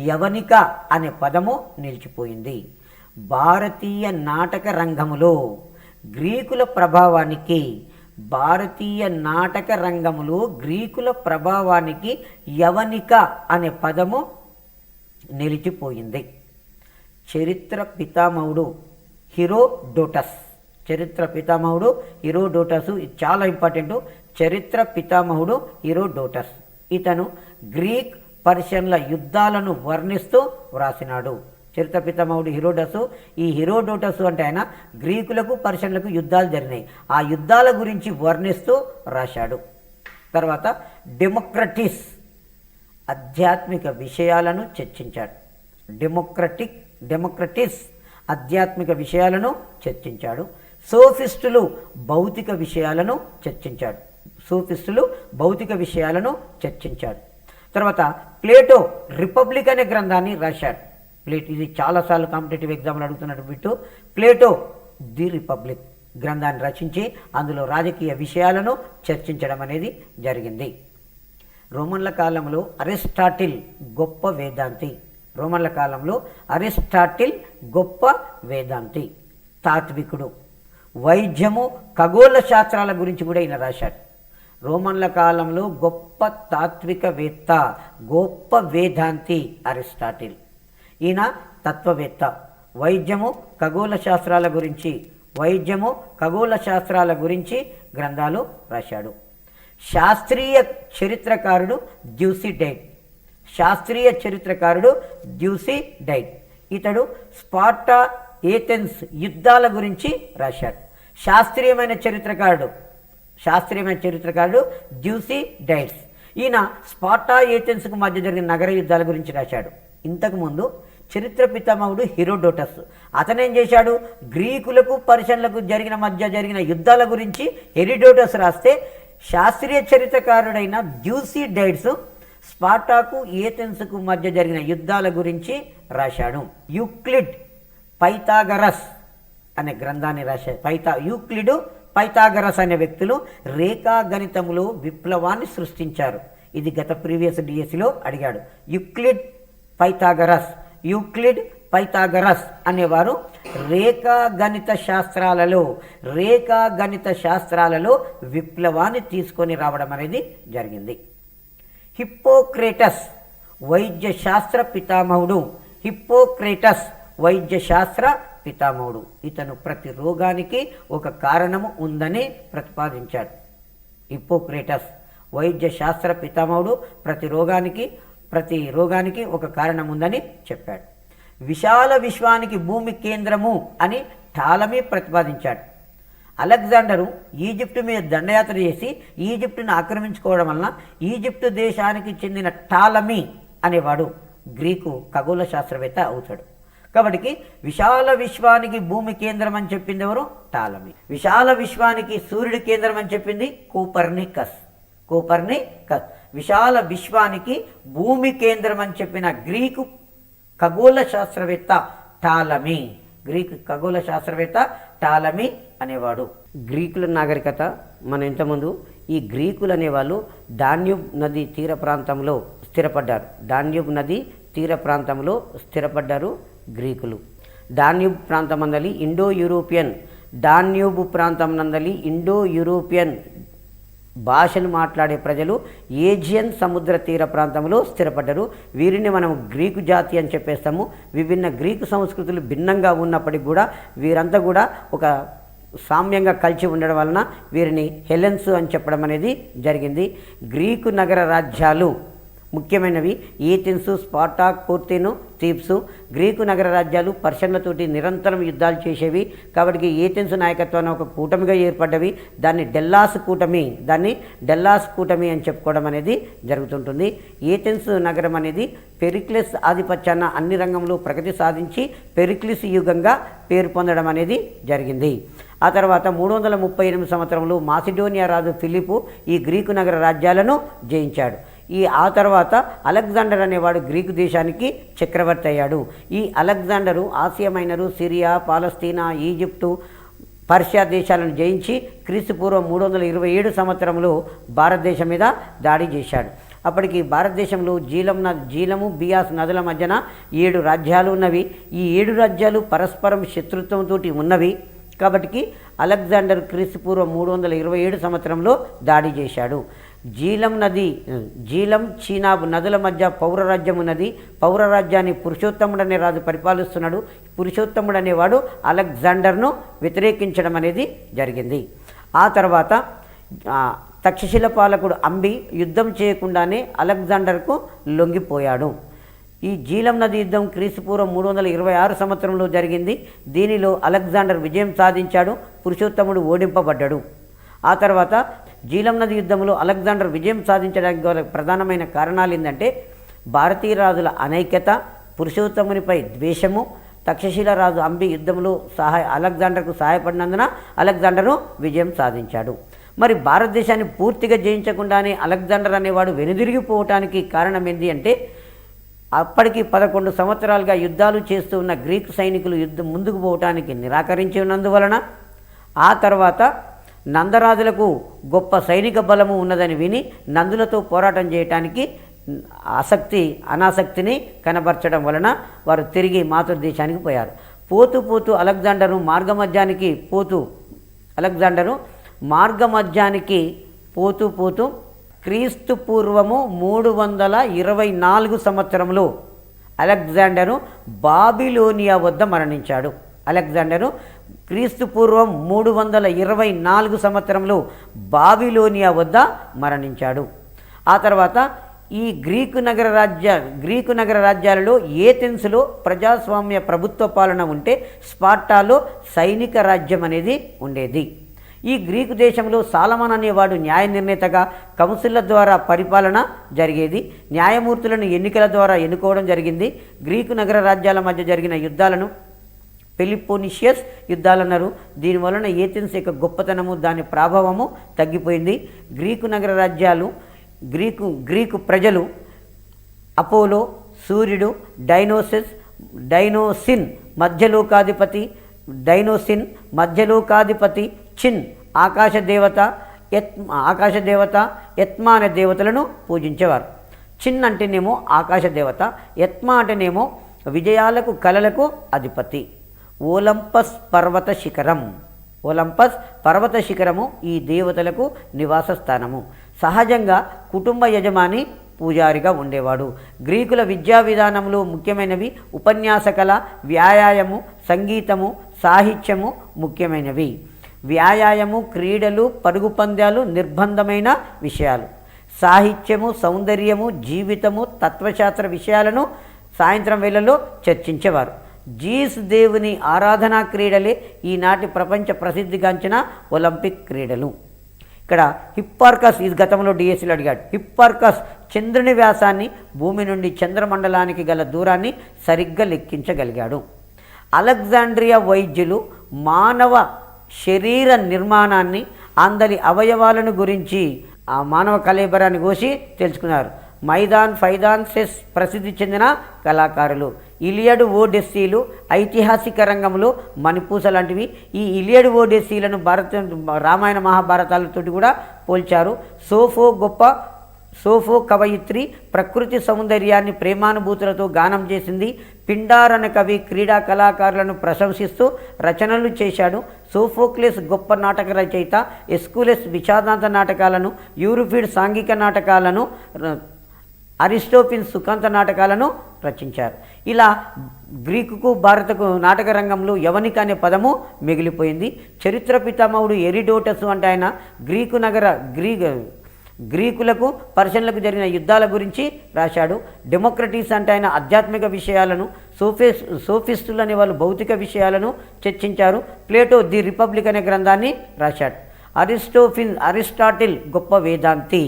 యవనిక అనే పదము నిలిచిపోయింది. భారతీయ నాటక రంగములో గ్రీకుల ప్రభావానికి యవనిక అనే పదము నిలిచిపోయింది. చరిత్ర పితామహుడు హీరోడోటస్, ఇది చాలా ఇంపార్టెంట్. చరిత్ర పితామహుడు హీరోడోటస్. ఇతను గ్రీక్ పర్షియన్ల యుద్ధాలను వర్ణిస్తూ వ్రాసినాడు. చరిత్ర పితామహుడు హీరోడస్. ఈ హీరోడోటస్ అంటే ఆయన గ్రీకులకు పర్షియన్లకు యుద్ధాలు జరిగినాయి, ఆ యుద్ధాల గురించి వర్ణిస్తూ రాశాడు. తర్వాత డెమోక్రటిస్ ఆధ్యాత్మిక విషయాలను చర్చించాడు. డెమోక్రటిస్ ఆధ్యాత్మిక విషయాలను చర్చించాడు. సోఫిస్టులు భౌతిక విషయాలను చర్చించాడు. తర్వాత ప్లేటో రిపబ్లిక్ అనే గ్రంథాన్ని రాశాడు. ఇది చాలాసార్లు కాంపిటేటివ్ ఎగ్జామ్లు అడుగుతున్నట్టు ప్లేటో ది రిపబ్లిక్ గ్రంథాన్ని రచించి అందులో రాజకీయ విషయాలను చర్చించడం అనేది జరిగింది. రోమన్ల కాలంలో అరిస్టాటిల్ గొప్ప వేదాంతి, తాత్వికుడు. వైద్యము ఖగోళ శాస్త్రాల గురించి కూడా ఈయన రాశాడు. రోమన్ల కాలంలో గొప్ప తాత్వికవేత్త, గొప్ప వేదాంతి అరిస్టాటిల్. ఈయన తత్వవేత్త. వైద్యము ఖగోళ శాస్త్రాల గురించి గ్రంథాలు రాశాడు. శాస్త్రీయ చరిత్రకారుడు డ్యూసిడైడ్. ఇతడు స్పార్టా ఏథెన్స్ యుద్ధాల గురించి రాశాడు. శాస్త్రీయమైన చరిత్రకారుడు డ్యూసిడైడ్స్. ఈయన స్పార్టా ఏథెన్స్కు మధ్య జరిగిన నగర యుద్ధాల గురించి రాశాడు. ఇంతకుముందు చరిత్ర పితామహుడు హీరోడోటస్. అతనేం చేశాడు? గ్రీకులకు పర్షియన్లకు మధ్య జరిగిన యుద్ధాల గురించి హెరోడోటస్ రాస్తే, శాస్త్రీయ చరిత్రకారుడైన డ్యూసిడైడ్స్ స్పార్టాకు ఏథెన్స్కు మధ్య జరిగిన యుద్ధాల గురించి రాశాడు. యూక్లిడ్ పైథాగరస్ అనే గ్రంథాన్ని రాశాడు. పైథాగరస్ అనే వ్యక్తులు రేఖాగణితంలో విప్లవాన్ని సృష్టించారు. ఇది గత ప్రీవియస్ డిఎస్సిలో అడిగాడు. యూక్లిడ్ పైథాగరస్ అనేవారు రేఖాగణిత శాస్త్రాలలో విప్లవాన్ని తీసుకొని రావడం అనేది జరిగింది. హిప్పోక్రేటస్ వైద్యశాస్త్ర పితామహుడు. ఇతను ప్రతి రోగానికి ఒక కారణము ఉందని ప్రతిపాదించాడు. హిప్పోక్రేటస్ వైద్యశాస్త్ర పితామహుడు, ప్రతి రోగానికి ఒక కారణం ఉందని చెప్పాడు. విశాల విశ్వానికి భూమి కేంద్రము అని టాలమీ ప్రతిపాదించాడు. అలెగ్జాండరు ఈజిప్టు మీద దండయాత్ర చేసి ఈజిప్టును ఆక్రమించుకోవడం వలన ఈజిప్టు దేశానికి చెందిన టాలమీ అనేవాడు గ్రీకు ఖగోళ శాస్త్రవేత్త అవుతాడు. కాబట్టి విశాల విశ్వానికి భూమి కేంద్రం అని చెప్పింది ఎవరు? టాలమీ. విశాల విశ్వానికి సూర్యుడి కేంద్రం అని చెప్పింది కోపర్నికస్. విశాల విశ్వానికి భూమి కేంద్రం అని చెప్పిన గ్రీకు ఖగోళ శాస్త్రవేత్త టాలమీ అనేవాడు. గ్రీకుల నాగరికత మన ఇంతకుముందు ఈ గ్రీకులు అనేవాళ్ళు డాన్యూబ్ నది తీర ప్రాంతంలో స్థిరపడ్డారు గ్రీకులు. డాన్యూబ్ ప్రాంతం నందలి ఇండో యూరోపియన్ భాషలు మాట్లాడే ప్రజలు ఏజియన్ సముద్ర తీర ప్రాంతంలో స్థిరపడ్డారు. వీరిని మనం గ్రీకు జాతి అని చెప్పేస్తాము. విభిన్న గ్రీకు సంస్కృతులు భిన్నంగా ఉన్నప్పటికీ కూడా వీరంతా కూడా ఒక సామ్యంగా కలిసి ఉండడం వలన వీరిని హెలెన్స్ అని చెప్పడం అనేది జరిగింది. గ్రీకు నగర రాజ్యాలు ముఖ్యమైనవి ఏథెన్సు, స్పార్టా, కోర్తెను, థీబ్సు. గ్రీకు నగర రాజ్యాలు పర్షన్లతోటి నిరంతరం యుద్ధాలు చేసేవి. కాబట్టి ఏథెన్స్ నాయకత్వాన్ని ఒక కూటమిగా ఏర్పడ్డవి. దాన్ని డెల్లాస్ కూటమి అని చెప్పుకోవడం అనేది జరుగుతుంటుంది. ఏథెన్స్ నగరం అనేది పెరిక్లిస్ ఆధిపత్యాన అన్ని రంగంలో ప్రగతి సాధించి పెరిక్లిస్ యుగంగా పేరు పొందడం అనేది జరిగింది. ఆ తర్వాత 338 సంవత్సరంలో మాసిడోనియా రాజు ఫిలిపు ఈ గ్రీకు నగర రాజ్యాలను జయించాడు. ఆ తర్వాత అలెగ్జాండర్ అనేవాడు గ్రీకు దేశానికి చక్రవర్తి అయ్యాడు. ఈ అలెగ్జాండరు ఆసియా మైనరు, సిరియా, పాలస్తీనా, ఈజిప్టు, పర్షియా దేశాలను జయించి క్రీస్తుపూర్వం 327 సంవత్సరంలో భారతదేశం మీద దాడి చేశాడు. అప్పటికి భారతదేశంలో జీలము, బియాస్ నదుల మధ్యన 7 రాజ్యాలు ఉన్నవి. ఈ 7 రాజ్యాలు పరస్పరం శత్రుత్వంతో ఉన్నవి. కాబట్టి అలెగ్జాండర్ క్రీస్తుపూర్వం 327 సంవత్సరంలో దాడి చేశాడు. జీలం, చీనాబ్ నదుల మధ్య పౌరరాజ్యం ఉన్నది. పౌరరాజ్యాన్ని పురుషోత్తముడు అనే రాజు పరిపాలిస్తున్నాడు. పురుషోత్తముడు అనేవాడు అలెగ్జాండర్ను వ్యతిరేకించడం అనేది జరిగింది. ఆ తర్వాత తక్షశిల పాలకుడు అంబి యుద్ధం చేయకుండానే అలెగ్జాండర్కు లొంగిపోయాడు. ఈ జీలం నది యుద్ధం క్రీస్తుపూర్వం 326 సంవత్సరంలో జరిగింది. దీనిలో అలెగ్జాండర్ విజయం సాధించాడు. పురుషోత్తముడు ఓడింపబడ్డాడు. ఆ తర్వాత జీలం నది యుద్ధంలో అలెగ్జాండర్ విజయం సాధించడానికి గల ప్రధానమైన కారణాలు ఏంటంటే భారతీయ రాజుల అనైక్యత, పురుషోత్తమునిపై ద్వేషము. తక్షశిల రాజు అంబి యుద్ధంలో అలెగ్జాండర్కు సహాయపడినందున అలెగ్జాండరు విజయం సాధించాడు. మరి భారతదేశాన్ని పూర్తిగా జయించకుండానే అలెగ్జాండర్ అనేవాడు వెనుదిరిగిపోవటానికి కారణం ఏంటి అంటే అప్పటికి 11 సంవత్సరాలుగా యుద్ధాలు చేస్తూ ఉన్న గ్రీకు సైనికులు యుద్ధం ముందుకు పోవటానికి నిరాకరించినందువలన, ఆ తర్వాత నందరాజులకు గొప్ప సైనిక బలము ఉన్నదని విని నందులతో పోరాటం చేయటానికి అనాసక్తిని కనబరచడం వలన వారు తిరిగి మాతృదేశానికి పోయారు. పోతూ అలెగ్జాండరు మార్గమధ్యానికి పోతూ క్రీస్తు పూర్వము 324 సంవత్సరంలో అలెగ్జాండరు బాబిలోనియా వద్ద మరణించాడు. అలెగ్జాండరు క్రీస్తు పూర్వం 324 సంవత్సరంలో బాబిలోనియా వద్ద మరణించాడు. ఆ తర్వాత ఈ గ్రీకు నగర రాజ్యాలలో ఏథెన్స్లో ప్రజాస్వామ్య ప్రభుత్వ పాలన ఉంటే స్పార్టాలో సైనిక రాజ్యం అనేది ఉండేది. ఈ గ్రీకు దేశంలో సాలమన్ అనేవాడు న్యాయ నిర్ణేతగా కౌన్సిల్ల ద్వారా పరిపాలన జరిగేది. న్యాయమూర్తులను ఎన్నికల ద్వారా ఎన్నుకోవడం జరిగింది. గ్రీకు నగర రాజ్యాల మధ్య జరిగిన యుద్ధాలను పెలిపోనిషియస్ యుద్ధాలన్నారు. దీనివలన ఏథెన్స్ యొక్క గొప్పతనము, దాని ప్రభావము తగ్గిపోయింది. గ్రీకు నగర రాజ్యాలు గ్రీకు ప్రజలు అపోలో, సూర్యుడు, డైనోసిన్ మధ్యలోకాధిపతి, చిన్ ఆకాశ దేవత యత్మ అనే దేవతలను పూజించేవారు. చిన్ అంటేనేమో ఆకాశ దేవత, యత్మ అంటేనేమో విజయాలకు కలలకు అధిపతి. ఒలంపస్ పర్వత శిఖరము ఈ దేవతలకు నివాస స్థానము. సహజంగా కుటుంబ యజమాని పూజారిగా ఉండేవాడు. గ్రీకుల విద్యా విధానంలో ముఖ్యమైనవి ఉపన్యాస కళ, వ్యాయామము, సంగీతము, సాహిత్యము ముఖ్యమైనవి. వ్యాయామము, క్రీడలు, పరుగు పందాలు నిర్బంధమైన విషయాలు. సాహిత్యము, సౌందర్యము, జీవితము, తత్వశాస్త్ర విషయాలను సాయంత్రం వేళల్లో చర్చించేవారు. జీస్ దేవుని ఆరాధనా క్రీడలే ఈనాటి ప్రపంచ ప్రసిద్ధిగాంచిన ఒలింపిక్ క్రీడలు. ఇక్కడ హిప్పార్కస్, ఇది గతంలో డిఎస్సీలో అడిగాడు. హిప్పార్కస్ చంద్రుని వ్యాసాన్ని, భూమి నుండి చంద్రమండలానికి గల దూరాన్ని సరిగ్గా లెక్కించగలిగాడు. అలెగ్జాండ్రియా వైద్యులు మానవ శరీర నిర్మాణాన్ని, అందరి అవయవాలను గురించి ఆ మానవ కళేబరాన్ని కోసి తెలుసుకున్నారు. మైదాన్, ఫైదాన్, సెస్ ప్రసిద్ధి చెందిన కళాకారులు. ఇలియడ్, ఓడెస్సీలు ఐతిహాసిక రంగంలో మణిపూస లాంటివి. ఈ ఇలియడ్, ఓడెస్సీలను రామాయణ మహాభారతాలతో కూడా పోల్చారు. సోఫో కవయిత్రి ప్రకృతి సౌందర్యాన్ని ప్రేమానుభూతులతో గానం చేసింది. పిండారన కవి క్రీడా కళాకారులను ప్రశంసిస్తూ రచనలు చేశాడు. సోఫోక్లెస్ గొప్ప నాటక రచయిత. ఎస్కులెస్ విషాదాంత నాటకాలను, యూరిపిడ్ సాంఘిక నాటకాలను, అరిస్టోఫిన్ సుఖాంత నాటకాలను రచించారు. ఇలా గ్రీకుకు భారతకు నాటక రంగంలో యవనిక అనే పదము మిగిలిపోయింది. చరిత్ర పితామహుడు ఎరిడోటస్ అంటే ఆయన గ్రీకులకు పర్షియన్లకు జరిగిన యుద్ధాల గురించి రాశాడు. డెమోక్రటీస్ అంటే ఆయన ఆధ్యాత్మిక విషయాలను, సోఫిస్టులు అనే వాళ్ళు భౌతిక విషయాలను చర్చించారు. ప్లేటో ది రిపబ్లిక్ అనే గ్రంథాన్ని రాశాడు. అరిస్టాటిల్ గొప్ప వేదాంతి.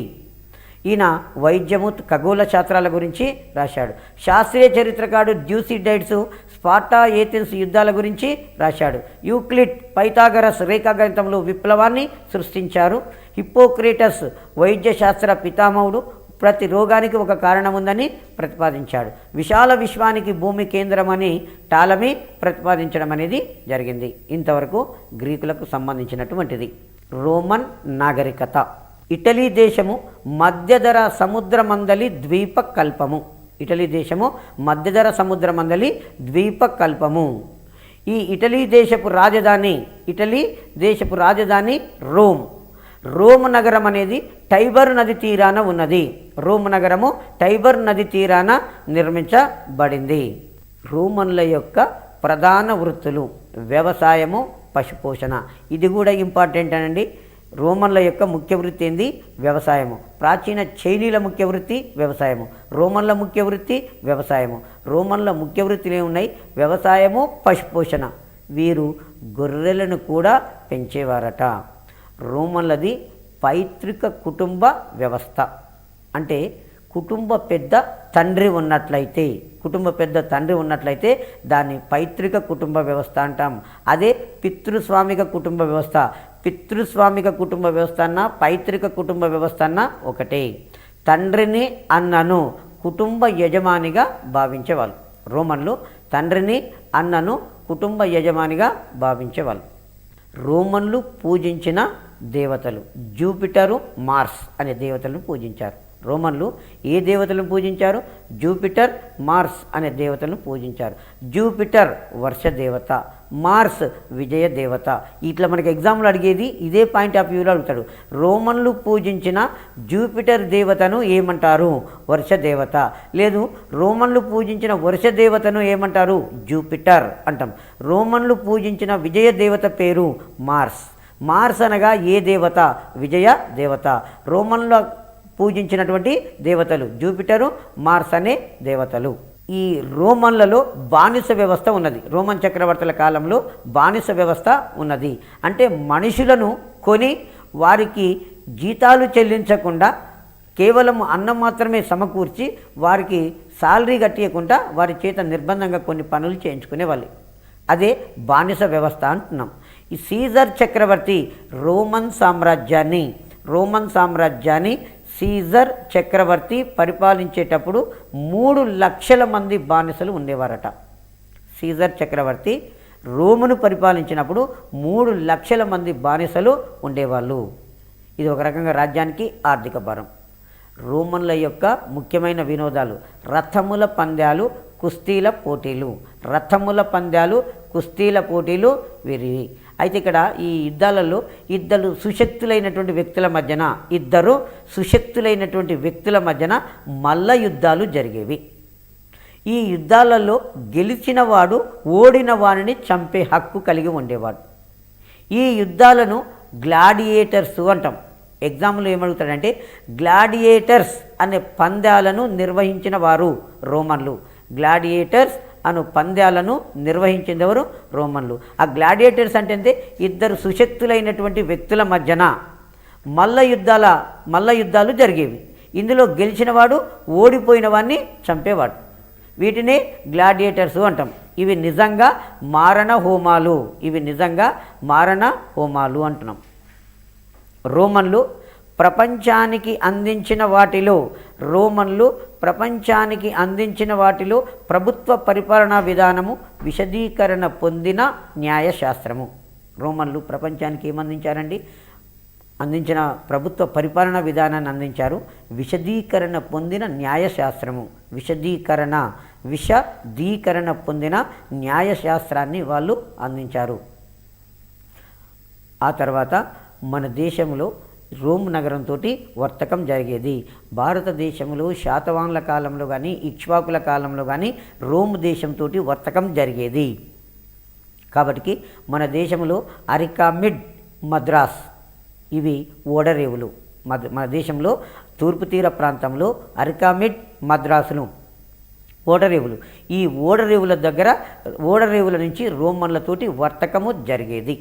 ఈయన వైద్యము, ఖగోళ శాస్త్రాల గురించి రాశాడు. శాస్త్రీయ చరిత్రకారుడు థ్యూసిడైడ్స్ స్పార్టా, ఏథెన్స్ యుద్ధాల గురించి రాశాడు. యూక్లిడ్, పైథాగరస్ రేఖాగణితంలో విప్లవాన్ని సృష్టించారు. హిప్పోక్రేటస్ వైద్య శాస్త్ర పితామహుడు. ప్రతి రోగానికి ఒక కారణం ఉందని ప్రతిపాదించాడు. విశాల విశ్వానికి భూమి కేంద్రం అని టాలమీ ప్రతిపాదించడం అనేది జరిగింది. ఇంతవరకు గ్రీకులకు సంబంధించినటువంటిది. రోమన్ నాగరికత. ఇటలీ దేశము మధ్యధర సముద్రమందలి ద్వీపకల్పము. ఇటలీ దేశము మధ్యధర సముద్రమందలి ద్వీపకల్పము. ఈ ఇటలీ దేశపు రాజధాని రోమ్ నగరం అనేది టైబర్ నది తీరాన ఉన్నది. రోమ్ నగరము టైబర్ నది తీరాన నిర్మించబడింది. రోమన్ల యొక్క ప్రధాన వృత్తులు వ్యవసాయము, పశుపోషణ. ఇది కూడా ఇంపార్టెంట్ అనండి. రోమన్ల యొక్క ముఖ్య వృత్తి ఏంది? వ్యవసాయము. ప్రాచీన చైనీల ముఖ్య వృత్తి వ్యవసాయము. రోమన్ల ముఖ్య వృత్తి వ్యవసాయము. రోమన్ల ముఖ్య వృత్తులు ఏమున్నాయి? వ్యవసాయము, పశుపోషణ. వీరు గొర్రెలను కూడా పెంచేవారట. రోమన్లది పైతృక కుటుంబ వ్యవస్థ. అంటే కుటుంబ పెద్ద తండ్రి ఉన్నట్లయితే దాన్ని పైతృక కుటుంబ వ్యవస్థ అంటాం. అదే పితృస్వామిక కుటుంబ వ్యవస్థ. పితృస్వామిక కుటుంబ వ్యవస్థ అన్న పైతృక కుటుంబ వ్యవస్థ అన్న ఒకటే. తండ్రిని అన్నను కుటుంబ యజమానిగా భావించేవాళ్ళు. రోమన్లు తండ్రిని అన్నను కుటుంబ యజమానిగా భావించేవాళ్ళు. రోమన్లు పూజించిన దేవతలు జూపిటరు, మార్స్ అనే దేవతలను పూజించారు. రోమన్లు ఏ దేవతలను పూజించారు? జూపిటర్, మార్స్ అనే దేవతలను పూజించారు. జూపిటర్ వర్ష దేవత, మార్స్ విజయ దేవత. ఇట్లా మనకి ఎగ్జామ్లో అడిగేది ఇదే పాయింట్ ఆఫ్ వ్యూలో అడుగుతాడు. రోమన్లు పూజించిన జూపిటర్ దేవతను ఏమంటారు? వర్ష దేవత. లేదు, రోమన్లు పూజించిన వర్ష దేవతను ఏమంటారు? జూపిటర్ అంటాం. రోమన్లు పూజించిన విజయ దేవత పేరు మార్స్. మార్స్ అనగా ఏ దేవత? విజయ దేవత. రోమన్ల పూజించినటువంటి దేవతలు జూపిటరు, మార్స్ అనే దేవతలు. ఈ రోమన్లలో బానిస వ్యవస్థ ఉన్నది. రోమన్ చక్రవర్తుల కాలంలో బానిస వ్యవస్థ ఉన్నది. అంటే మనుషులను కొని వారికి జీతాలు చెల్లించకుండా కేవలం అన్నం మాత్రమే సమకూర్చి వారికి సాలరీ కట్టియకుండా వారి చేత నిర్బంధంగా కొన్ని పనులు చేయించుకునేవాళ్ళు. అదే బానిస వ్యవస్థ అంటున్నాం. ఈ సీజర్ చక్రవర్తి రోమన్ సామ్రాజ్యాన్ని సీజర్ చక్రవర్తి పరిపాలించేటప్పుడు 3 లక్షల మంది బానిసలు ఉండేవారట. సీజర్ చక్రవర్తి రోమును పరిపాలించినప్పుడు 3 లక్షల మంది బానిసలు ఉండేవాళ్ళు. ఇది ఒక రకంగా రాజ్యానికి ఆర్థిక భారం. రోమన్ల యొక్క ముఖ్యమైన వినోదాలు రథముల పందాలు, కుస్తీల పోటీలు. రథముల పందాలు, కుస్తీల పోటీలు వీరివి. అయితే ఇక్కడ ఈ యుద్ధాలలో ఇద్దరు సుశక్తులైనటువంటి వ్యక్తుల మధ్యన మల్ల యుద్ధాలు జరిగేవి. ఈ యుద్ధాలలో గెలిచిన వాడు ఓడిన వాడిని చంపే హక్కు కలిగి ఉండేవాడు. ఈ యుద్ధాలను గ్లాడియేటర్స్ అంటాం. ఎగ్జామ్లో ఏమడుగుతాడంటే గ్లాడియేటర్స్ అనే పందాలను నిర్వహించిన వారు రోమన్లు. గ్లాడియేటర్స్ అను పందాలను నిర్వహించేవారు రోమన్లు. ఆ గ్లాడియేటర్స్ అంటే ఇద్దరు సుశక్తులైనటువంటి వ్యక్తుల మధ్యన మల్ల యుద్ధాలు జరిగేవి. ఇందులో గెలిచిన వాడు ఓడిపోయిన వాడిని చంపేవాడు. వీటిని గ్లాడియేటర్స్ అంటాం. ఇవి నిజంగా మారణ హోమాలు అంటున్నాం. రోమన్లు ప్రపంచానికి అందించిన వాటిలో ప్రభుత్వ పరిపాలనా విధానము విశదీకరణ పొందిన న్యాయశాస్త్రము. రోమన్లు ప్రపంచానికి ఏమందించారండి? అందించిన ప్రభుత్వ పరిపాలనా విధానాన్ని అందించారు. విశదీకరణ పొందిన న్యాయశాస్త్రము. విశదీకరణ పొందిన న్యాయశాస్త్రాన్ని వాళ్ళు అందించారు. ఆ తర్వాత మన దేశంలో రోమ్ నగరంతో వర్తకం జరిగేది. భారతదేశంలో శాతవాహనుల కాలంలో కానీ ఇక్ష్వాకుల కాలంలో కానీ రోమ్ దేశంతో వర్తకం జరిగేది. కాబట్టి మన దేశంలో అరికామిడ్, మద్రాస్ ఇవి ఓడరేవులు. మన దేశంలో తూర్పు తీర ప్రాంతంలో అరికామిడ్, మద్రాసులు ఓడరేవులు. ఈ ఓడరేవుల నుంచి రోమన్లతోటి వర్తకము జరిగేది.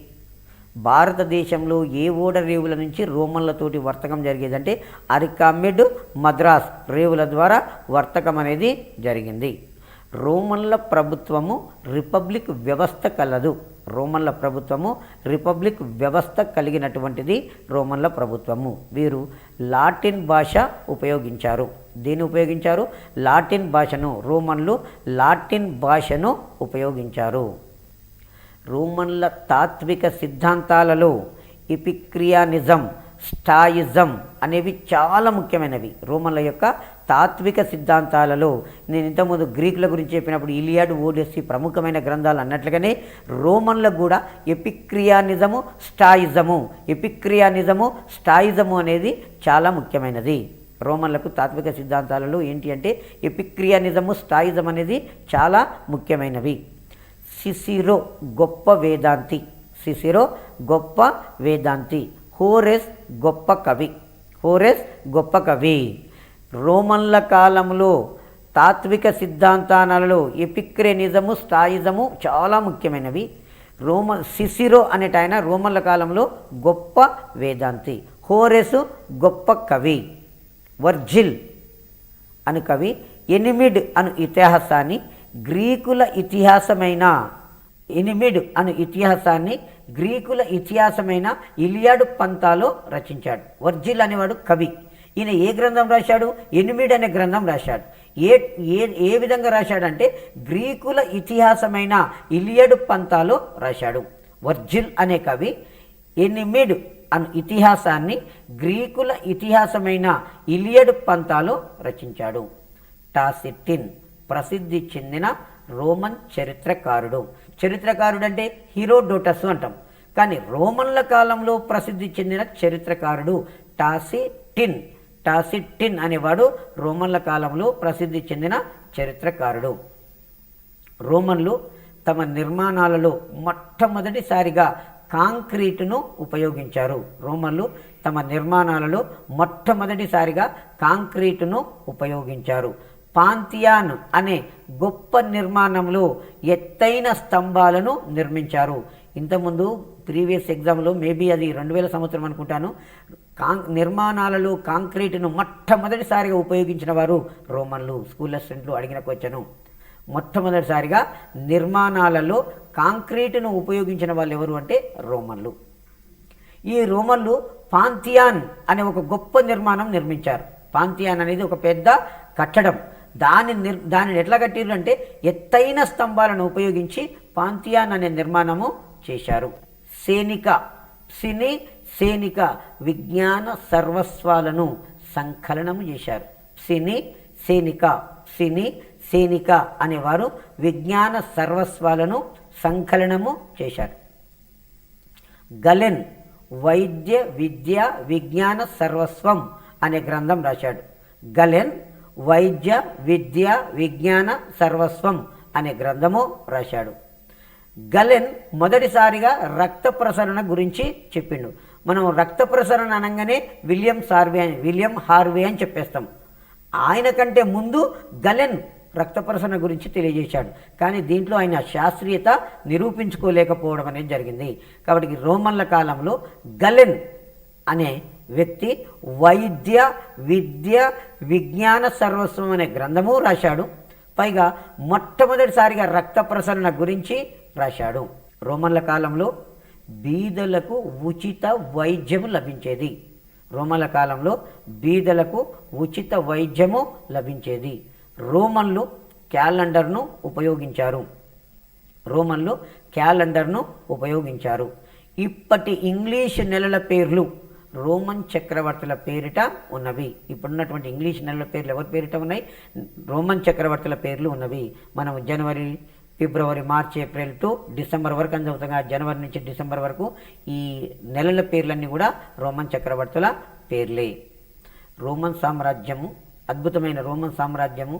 భారతదేశంలో ఏ ఓడరేవుల నుంచి రోమన్లతోటి వర్తకం జరిగేదంటే అరికామిడ్, మద్రాస్ రేవుల ద్వారా వర్తకం అనేది జరిగింది. రోమన్ల ప్రభుత్వము రిపబ్లిక్ వ్యవస్థ కలిగినటువంటిది రోమన్ల ప్రభుత్వము. వీరు లాటిన్ భాష ఉపయోగించారు. దీన్ని ఉపయోగించారు లాటిన్ భాషను. రోమన్లు లాటిన్ భాషను ఉపయోగించారు. రోమన్ల తాత్విక సిద్ధాంతాలలో ఎపిక్రియానిజం, స్టాయిజం అనేవి చాలా ముఖ్యమైనవి. రోమన్ల యొక్క తాత్విక సిద్ధాంతాలలో నేను ఇంతకుముందు గ్రీకుల గురించి చెప్పినప్పుడు ఇలియాడ్, ఓడిస్సీ ప్రముఖమైన గ్రంథాలు అన్నట్లుగానే రోమన్లకు కూడా ఎపిక్రియానిజము, స్టాయిజము అనేది చాలా ముఖ్యమైనది. రోమన్లకు తాత్విక సిద్ధాంతాలలో ఏంటి అంటే ఎపిక్రియానిజము, స్టాయిజం అనేది చాలా ముఖ్యమైనవి. సిసిరో గొప్ప వేదాంతి. హోరెస్ గొప్ప కవి. రోమన్ల కాలంలో తాత్విక సిద్ధాంతాలలో ఎపిక్రియానిజము, స్టాయిజము చాలా ముఖ్యమైనవి. సిసిరో అనేట ఆయన రోమన్ల కాలంలో గొప్ప వేదాంతి. హోరెస్ గొప్ప కవి. వర్జిల్ అను కవి ఎనిమిడ్ అను ఇతిహాసాన్ని గ్రీకుల ఇతిహాసమైన ఇలియాడ్ పంతాలో రచించాడు. వర్జిల్ అనేవాడు కవి. ఈయన ఏ గ్రంథం రాశాడు? ఎనిమిడ్ అనే గ్రంథం రాశాడు. ఏ విధంగా రాశాడంటే గ్రీకుల ఇతిహాసమైన ఇలియడ్ పంతాలో రాశాడు. వర్జిల్ అనే కవి ఎనిమిడ్ అను ఇతిహాసాన్ని గ్రీకుల ఇతిహాసమైన ఇలియడ్ పంతాలో రచించాడు. టాసిటిన్ ప్రసిద్ధి చెందిన రోమన్ చరిత్రకారుడు అంటే హీరోడోటస్ అంటాం. కానీ రోమన్ల కాలంలో ప్రసిద్ధి చెందిన చరిత్రకారుడు టాసిటిన్ అనేవాడు రోమన్ల కాలంలో ప్రసిద్ధి చెందిన చరిత్రకారుడు. రోమన్లు తమ నిర్మాణాలలో మొట్టమొదటిసారిగా కాంక్రీటును ఉపయోగించారు. పాంథియాన్ అనే గొప్ప నిర్మాణంలో ఎత్తైన స్తంభాలను నిర్మించారు. ఇంతకుముందు ప్రీవియస్ ఎగ్జామ్లో మేబీ అది 2000 సంవత్సరం అనుకుంటాను. నిర్మాణాలలో కాంక్రీటును మొట్టమొదటిసారిగా ఉపయోగించిన వారు రోమన్లు. స్కూల్ స్టూడెంట్లు అడిగిన క్వశ్చను. మొట్టమొదటిసారిగా నిర్మాణాలలో కాంక్రీటును ఉపయోగించిన వాళ్ళు ఎవరు అంటే రోమన్లు. ఈ రోమన్లు పాంథియాన్ అనే ఒక గొప్ప నిర్మాణం నిర్మించారు. పాంథియాన్ అనేది ఒక పెద్ద కట్టడం. దానిని ఎట్లా కట్టిరు అంటే ఎత్తైన స్తంభాలను ఉపయోగించి పాంథియాన్ అనే నిర్మాణము చేశారు. సేనిక సేనిక విజ్ఞాన సర్వస్వాలను సంకలనము చేశారు. సేనిక అనేవారు విజ్ఞాన సర్వస్వాలను సంకలనము చేశారు. గలెన్ వైద్య విద్య విజ్ఞాన సర్వస్వం అనే గ్రంథం రాశాడు. గలెన్ వైద్య విద్య విజ్ఞాన సర్వస్వం అనే గ్రంథము రాశాడు. గలెన్ మొదటిసారిగా రక్త ప్రసరణ గురించి చెప్పిండు. మనం రక్త ప్రసరణ అనగానే విలియం హార్వే అని చెప్పేస్తాం. ఆయన కంటే ముందు గలెన్ రక్త ప్రసరణ గురించి తెలియజేశాడు. కానీ దీంట్లో ఆయన శాస్త్రీయత నిరూపించుకోలేకపోవడం అనేది జరిగింది. కాబట్టి రోమన్ల కాలంలో గలెన్ అనే వ్యక్తి వైద్య విద్య విజ్ఞాన సర్వస్వం అనే గ్రంథము రాశాడు. పైగా మొట్టమొదటిసారిగా రక్త ప్రసరణ గురించి రాశాడు. రోమన్ల కాలంలో బీదలకు ఉచిత వైద్యము లభించేది. రోమన్ల కాలంలో బీదలకు ఉచిత వైద్యము లభించేది. రోమన్లు క్యాలెండర్ను ఉపయోగించారు. ఇప్పటి ఇంగ్లీష్ నెలల పేర్లు రోమన్ చక్రవర్తుల పేరిట ఉన్నవి. ఇప్పుడున్నటువంటి ఇంగ్లీష్ నెలల పేర్లు ఎవరి పేరిట ఉన్నాయి? రోమన్ చక్రవర్తుల పేర్లు ఉన్నవి. మనం జనవరి, ఫిబ్రవరి, మార్చి, ఏప్రిల్ టు డిసెంబర్ వరకు అని చదువుతాం. జనవరి నుంచి డిసెంబర్ వరకు ఈ నెలల పేర్లన్నీ కూడా రోమన్ చక్రవర్తుల పేర్లే. రోమన్ సామ్రాజ్యము, అద్భుతమైన రోమన్ సామ్రాజ్యము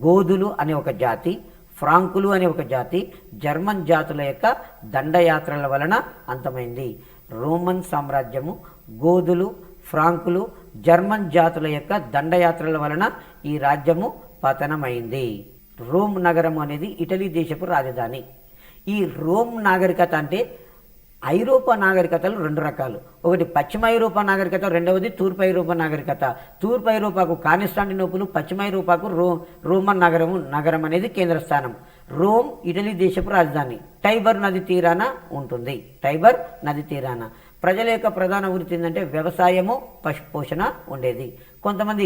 గోధులు అనే ఒక జాతి, ఫ్రాంకులు అనే ఒక జాతి, జర్మన్ జాతుల యొక్క దండయాత్రల వలన అంతమైంది. రోమన్ సామ్రాజ్యము గోధులు, ఫ్రాంకులు, జర్మన్ జాతుల యొక్క దండయాత్రల వలన ఈ రాజ్యము పతనమైంది. రోమ్ నగరం అనేది ఇటలీ దేశపు రాజధాని. ఈ రోమ్ నాగరికత అంటే ఐరోపా నాగరికతలు రెండు రకాలు. ఒకటి పశ్చిమ ఐరోపా నాగరికత, రెండవది తూర్పు ఐరోపా నాగరికత. తూర్పు ఐరోపాకు కాన్స్టాంటినోపుల్, పశ్చిమ ఐరోపాకు రోమన్ నగరం అనేది కేంద్ర స్థానం. రోమ్ ఇటలీ దేశపు రాజధాని. టైబర్ నది తీరాన ఉంటుంది. ప్రజల యొక్క ప్రధాన వృత్తి ఏంటంటే వ్యవసాయము, పశుపోషణ ఉండేది. కొంతమంది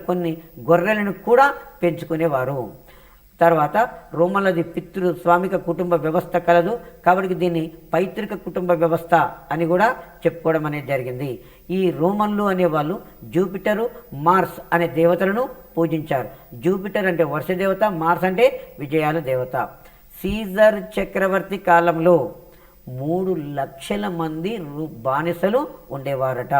కొన్ని గొర్రెలను కూడా పెంచుకునేవారు. తర్వాత రోమన్లది పితృస్వామిక కుటుంబ వ్యవస్థ కలదు. కాబట్టి దీన్ని పైతృక కుటుంబ వ్యవస్థ అని కూడా చెప్పుకోవడం అనేది జరిగింది. ఈ రోమన్లు అనేవాళ్ళు జూపిటరు, మార్స్ అనే దేవతలను పూజించారు. జూపిటర్ అంటే వర్ష దేవత, మార్స్ అంటే విజయాల దేవత. సీజర్ చక్రవర్తి కాలంలో 3 లక్షల మంది బానిసలు ఉండేవారట.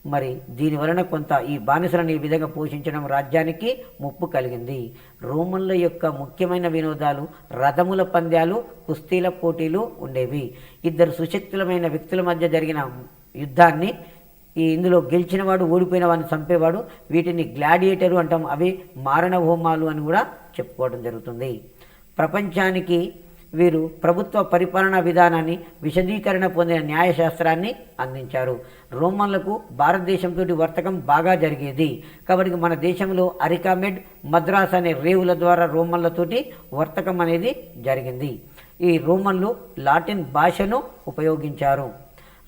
మరి దీని వలన కొంత ఈ బానిసలను ఈ విధంగా పోషించడం రాజ్యానికి ముప్పు కలిగింది. రోమన్ల యొక్క ముఖ్యమైన వినోదాలు రథముల పంద్యాలు, కుస్తీల పోటీలు ఉండేవి. 2 సుశక్తులమైన వ్యక్తుల మధ్య జరిగిన యుద్ధాన్ని ఇందులో గెలిచిన వాడు ఓడిపోయిన వాడిని చంపేవాడు. వీటిని గ్లాడియేటరు అంటాం. అవి మారణ హోమాలు అని కూడా చెప్పుకోవడం జరుగుతుంది. ప్రపంచానికి వీరు ప్రభుత్వ పరిపాలనా విధానాన్ని విశదీకరణ పొందిన న్యాయశాస్త్రాన్ని అందించారు. రోమన్లకు భారతదేశంతో వర్తకం బాగా జరిగేది. కాబట్టి మన దేశంలో అరికామెడ్, మద్రాస్ అనే రేవుల ద్వారా రోమన్లతోటి వర్తకం అనేది జరిగింది. ఈ రోమన్లు లాటిన్ భాషను ఉపయోగించారు.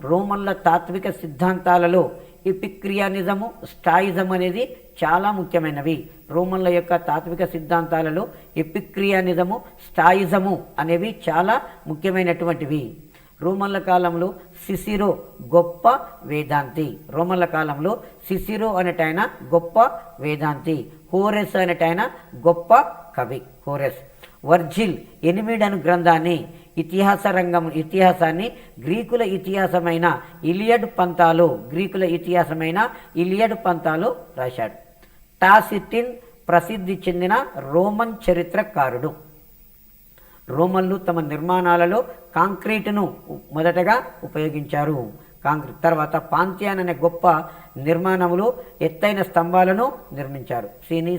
రోమన్ల తాత్విక సిద్ధాంతాలలో ఎపిక్రియానిజము, స్టాయిజం అనేది చాలా ముఖ్యమైనవి. రోమన్ల యొక్క తాత్విక సిద్ధాంతాలలో ఎపిక్రియానిజము, స్టాయిజము అనేవి చాలా ముఖ్యమైనటువంటివి. రోమన్ల కాలంలో సిసిరో గొప్ప వేదాంతి. అనేటైన గొప్ప వేదాంతి. హోరెస్ అనేటైన గొప్ప కవి. వర్జిల్ ఎనిమిడను గ్రంథాన్ని ఇతిహాసాన్ని గ్రీకుల ఇతిహాసమైన ఇలియడ్ పంతాలో రాశాడు. టాసిటిన్ ప్రసిద్ధి చెందిన రోమన్ చరిత్రకారుడు. రోమన్లు తమ నిర్మాణాలలో కాంక్రీటును మొదటగా ఉపయోగించారు. తర్వాత పాంథియాన్ అనే గొప్ప నిర్మాణములు ఎత్తైన స్తంభాలను నిర్మించారు.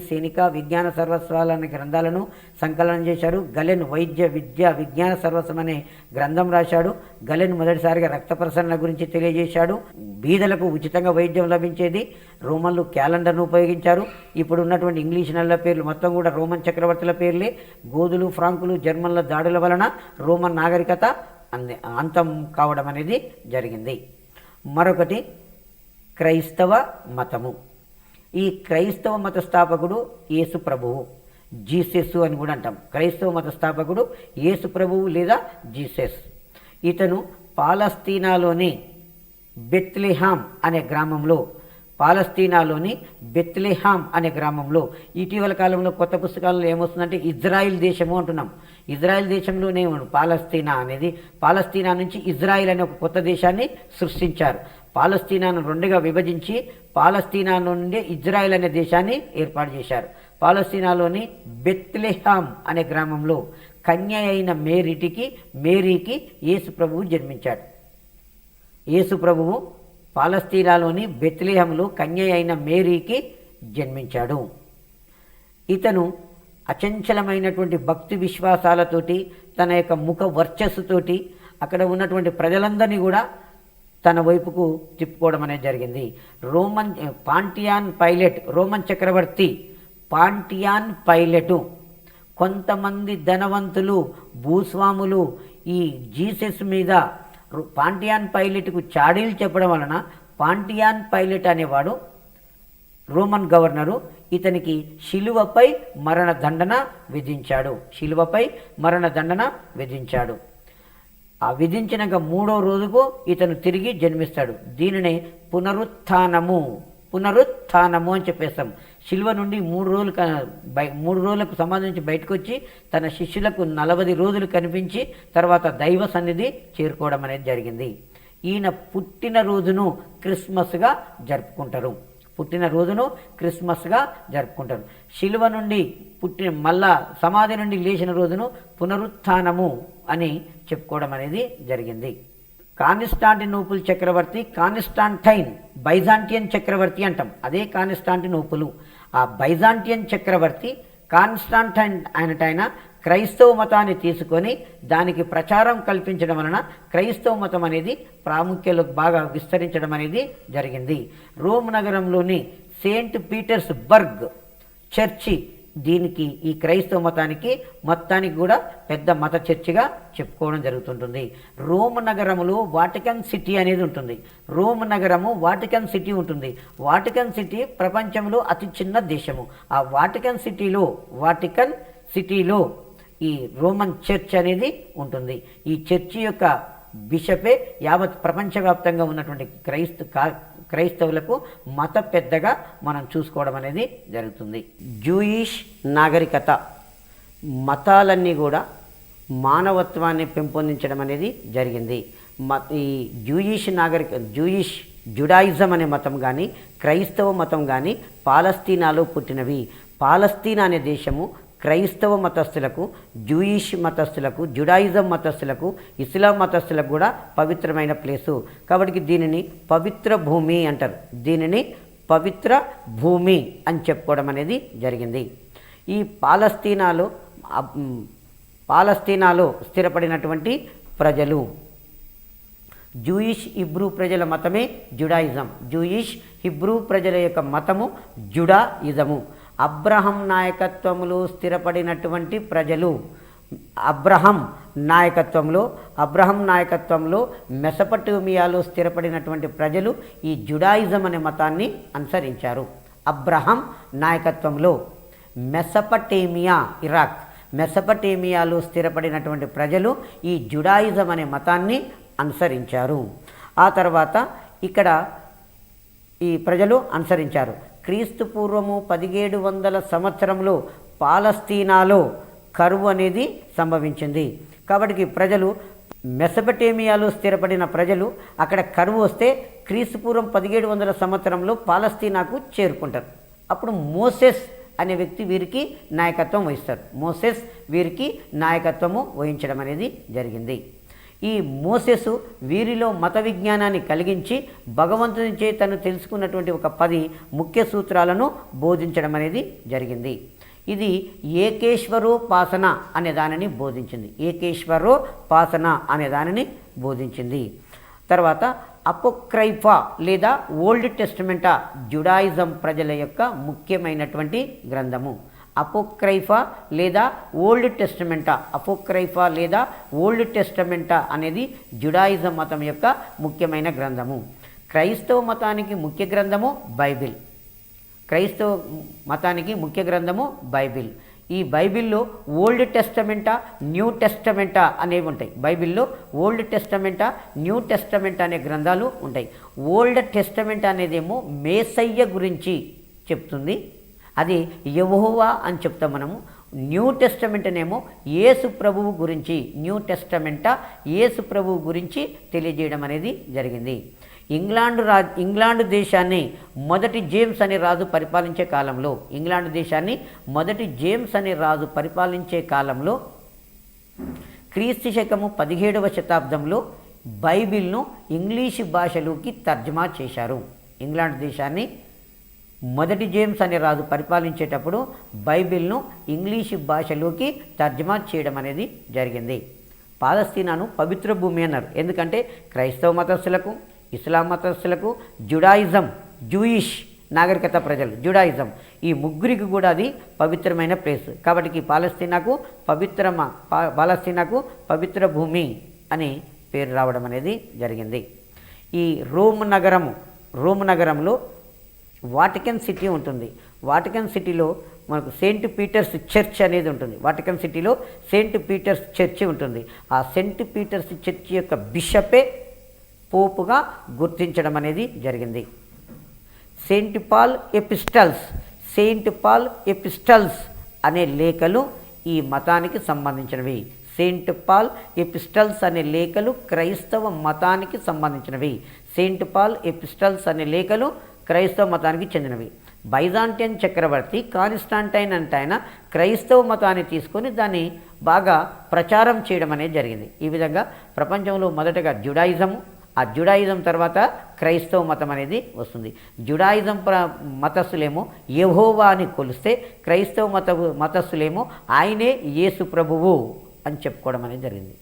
సేనిక విజ్ఞాన సర్వస్వాలు అనే గ్రంథాలను సంకలనం చేశారు. గలెన్ వైద్య విద్య విజ్ఞాన సర్వస్వం అనే గ్రంథం రాశాడు. గలెన్ మొదటిసారిగా రక్త ప్రసరణ గురించి తెలియజేశాడు. బీదలకు ఉచితంగా వైద్యం లభించేది. రోమన్లు క్యాలెండర్ను ఉపయోగించారు. ఇప్పుడు ఉన్నటువంటి ఇంగ్లీష్ నెలల పేర్లు మొత్తం కూడా రోమన్ చక్రవర్తుల పేర్లే. గోధులు, ఫ్రాంకులు, జర్మన్ల దాడుల వలన రోమన్ నాగరికత అంతం కావడం అనేది జరిగింది. మరొకటి క్రైస్తవ మతము. ఈ క్రైస్తవ మత స్థాపకుడు యేసు ప్రభువు. జీసస్ అని కూడా అంటాం. క్రైస్తవ మత స్థాపకుడు యేసు ప్రభువు లేదా జీసస్. ఇతను పాలస్తీనాలోని బెత్లెహేమ్ అనే గ్రామంలో అనే గ్రామంలో ఇటీవల కాలంలో కొత్త పుస్తకాలలో ఏమొస్తుందంటే ఇజ్రాయిల్ దేశము అంటున్నాం. ఇజ్రాయిల్ దేశంలోనే పాలస్తీనా నుంచి ఇజ్రాయిల్ అనే ఒక కొత్త దేశాన్ని సృష్టించారు. పాలస్తీనాను రెండుగా విభజించి పాలస్తీనా నుండి ఇజ్రాయిల్ అనే దేశాన్ని ఏర్పాటు చేశారు. పాలస్తీనాలోని బెత్లెహేమ్ అనే గ్రామంలో కన్య అయిన మేరీకి యేసు ప్రభువు జన్మించాడు. యేసు ప్రభువు పాలస్తీనాలోని బెత్లెహేములో కన్య అయిన మేరీకి జన్మించాడు. ఇతను అచంచలమైనటువంటి భక్తి విశ్వాసాలతోటి, తన యొక్క ముఖ వర్చస్సుతోటి అక్కడ ఉన్నటువంటి ప్రజలందరినీ కూడా తన వైపుకు తిప్పుకోవడం అనేది జరిగింది. రోమన్ చక్రవర్తి పాంటియాన్ పైలటు కొంతమంది ధనవంతులు భూస్వాములు ఈ జీసస్ మీద పాంటియాన్ పైలట్కు చాడీలు చెప్పడం వలన పాంటియాన్ పైలట్ అనేవాడు రోమన్ గవర్నరు ఇతనికి శిలువపై మరణదండన విధించాడు. ఆ విధించినాక 3వ రోజుకు ఇతను తిరిగి జన్మిస్తాడు. దీనిని పునరుత్థానము అని చెప్పేస్తాం. శిలువ నుండి 3 రోజులకు సంబంధించి బయటకు వచ్చి తన శిష్యులకు 40 రోజులు కనిపించి తర్వాత దైవ సన్నిధి చేరుకోవడం అనేది జరిగింది. ఈయన పుట్టినరోజును క్రిస్మస్గా జరుపుకుంటారు. శిలువ నుండి మళ్ళా సమాధి నుండి లేచిన రోజును పునరుత్థానము అని చెప్పుకోవడం అనేది జరిగింది. కాన్స్టాంటినోపుల్ చక్రవర్తి కాన్స్టాంటైన్ బైజాంటియన్ చక్రవర్తి అంటాం. అదే కాన్స్టాంటినోపులు. ఆ బైజాంటియన్ చక్రవర్తి కాన్స్టాంటైన్ ఆయన క్రైస్తవ మతాన్ని తీసుకొని దానికి ప్రచారం కల్పించడం వలన క్రైస్తవ మతం అనేది ప్రాముఖ్యతకు బాగా విస్తరించడం అనేది జరిగింది. రోమ్ నగరంలోని సెయింట్ పీటర్స్బర్గ్ చర్చి ఈ క్రైస్తవ మతానికి మొత్తానికి కూడా పెద్ద మత చర్చిగా చెప్పుకోవడం జరుగుతుంటుంది. రోమ్ నగరములో వాటికన్ సిటీ అనేది ఉంటుంది. వాటికన్ సిటీ ప్రపంచంలో అతి చిన్న దేశము. ఆ వాటికన్ సిటీలో ఈ రోమన్ చర్చ్ అనేది ఉంటుంది. ఈ చర్చి యొక్క బిషపే యావత్ ప్రపంచవ్యాప్తంగా ఉన్నటువంటి క్రైస్తవులకు మత పెద్దగా మనం చూసుకోవడం అనేది జరుగుతుంది. జూయిష్ నాగరికత మతాలన్నీ కూడా మానవత్వాన్ని పెంపొందించడం అనేది జరిగింది. ఈ జుడాయిజం అనే మతం కానీ క్రైస్తవ మతం కానీ పాలస్తీనాలో పుట్టినవి. పాలస్తీనా అనే దేశము క్రైస్తవ మతస్థులకు, జూయిష్ మతస్థులకు, జుడాయిజం మతస్థులకు, ఇస్లాం మతస్థులకు కూడా పవిత్రమైన ప్లేసు. కాబట్టి దీనిని పవిత్ర భూమి అంటారు. అని చెప్పుకోవడం అనేది జరిగింది. ఈ పాలస్తీనాలో స్థిరపడినటువంటి ప్రజలు జూయిష్ హిబ్రూ ప్రజల మతమే జుడాయిజం. ప్రజల యొక్క మతము జుడాయిజము. అబ్రహం నాయకత్వంలో స్థిరపడినటువంటి ప్రజలు అబ్రహం నాయకత్వంలో మెసపటోమియాలో స్థిరపడినటువంటి ప్రజలు ఈ జుడాయిజం అనే మతాన్ని అనుసరించారు. అబ్రహం నాయకత్వంలో మెసపటేమియాలో స్థిరపడినటువంటి ప్రజలు ఈ జుడాయిజం అనే మతాన్ని అనుసరించారు. ఆ తర్వాత ఇక్కడ ఈ ప్రజలు అనుసరించారు. క్రీస్తు పూర్వము 1700 సంవత్సరంలో పాలస్తీనాలో కరువు అనేది సంభవించింది. కాబట్టి ప్రజలు మెసపటేమియాలో స్థిరపడిన ప్రజలు అక్కడ కరువు వస్తే క్రీస్తు పూర్వం 1700 సంవత్సరంలో పాలస్తీనాకు చేరుకుంటారు. అప్పుడు మోసెస్ అనే వ్యక్తి వీరికి నాయకత్వం వహించడం అనేది జరిగింది. ఈ మోసెసు వీరిలో మత విజ్ఞానాన్ని కలిగించి భగవంతుని చే తను తెలుసుకున్నటువంటి ఒక 10 ముఖ్య సూత్రాలను బోధించడం అనేది జరిగింది. ఇది ఏకేశ్వరోపాసన అనే దానిని బోధించింది. తర్వాత అపోక్రైఫా లేదా ఓల్డ్ టెస్టమెంటా జుడాయిజం ప్రజల యొక్క ముఖ్యమైనటువంటి గ్రంథము. అపోక్రైఫా లేదా ఓల్డ్ టెస్టమెంటా అనేది జుడాయిజం మతం యొక్క ముఖ్యమైన గ్రంథము. క్రైస్తవ మతానికి ముఖ్య గ్రంథము బైబిల్. ఈ బైబిల్లో ఓల్డ్ టెస్టమెంటా న్యూ టెస్టమెంటా అనేవి ఉంటాయి. బైబిల్లో ఓల్డ్ టెస్టమెంటా న్యూ టెస్టమెంట్ అనే గ్రంథాలు ఉంటాయి. ఓల్డ్ టెస్టమెంట్ అనేదేమో మేసయ్య గురించి చెప్తుంది, అది యెహోవా అని చెప్తాం మనము. న్యూ టెస్టమెంట్ అనేమో యేసు ప్రభువు గురించి, న్యూ టెస్టమెంటా యేసు ప్రభువు గురించి తెలియజేయడం అనేది జరిగింది. ఇంగ్లాండ్ దేశాన్ని మొదటి జేమ్స్ అనే రాజు పరిపాలించే కాలంలో, ఇంగ్లాండ్ దేశాన్ని మొదటి జేమ్స్ అనే రాజు పరిపాలించే కాలంలో క్రీస్తు శకము 17వ శతాబ్దంలో బైబిల్ను ఇంగ్లీషు భాషలోకి తర్జుమా చేశారు. ఇంగ్లాండ్ దేశాన్ని మొదటి జేమ్స్ అనే రాజు పరిపాలించేటప్పుడు బైబిల్ను ఇంగ్లీషు భాషలోకి తర్జుమా చేయడం అనేది జరిగింది. పాలస్తీనాను పవిత్ర భూమి అన్నారు, ఎందుకంటే క్రైస్తవ మతస్థులకు, ఇస్లాం మతస్థులకు, జూయిష్ నాగరికత ప్రజలు, జుడాయిజం, ఈ ముగ్గురికి కూడా అది పవిత్రమైన ప్లేస్. కాబట్టి పాలస్తీనాకు పవిత్ర భూమి అని పేరు రావడం అనేది జరిగింది. ఈ రోమ్ నగరంలో వాటికన్ సిటీ ఉంటుంది. వాటికన్ సిటీలో మనకు సెయింట్ పీటర్స్ చర్చ్ అనేది ఉంటుంది. వాటికన్ సిటీలో సెయింట్ పీటర్స్ చర్చి ఉంటుంది. ఆ సెయింట్ పీటర్స్ చర్చి యొక్క బిషపే పోపుగా గుర్తించడం అనేది జరిగింది. సెయింట్ పాల్ ఎపిస్టల్స్ అనే లేఖలు ఈ మతానికి సంబంధించినవి. సెయింట్ పాల్ ఎపిస్టల్స్ అనే లేఖలు క్రైస్తవ మతానికి సంబంధించినవి. సెయింట్ పాల్ ఎపిస్టల్స్ అనే లేఖలు క్రైస్తవ మతానికి చెందినవి. బైజాంటియన్ చక్రవర్తి కాన్స్టాంటైన్ అంటే ఆయన క్రైస్తవ మతాన్ని తీసుకొని దాన్ని బాగా ప్రచారం చేయడం అనేది జరిగింది. ఈ విధంగా ప్రపంచంలో మొదటగా జుడాయిజము, ఆ జుడాయిజం తర్వాత క్రైస్తవ మతం అనేది వస్తుంది. జుడాయిజం మతస్థులేమో యెహోవా అని కొలిస్తే, క్రైస్తవ మతస్థులేమో ఆయనే యేసు ప్రభువు అని చెప్పుకోవడం అనేది జరిగింది.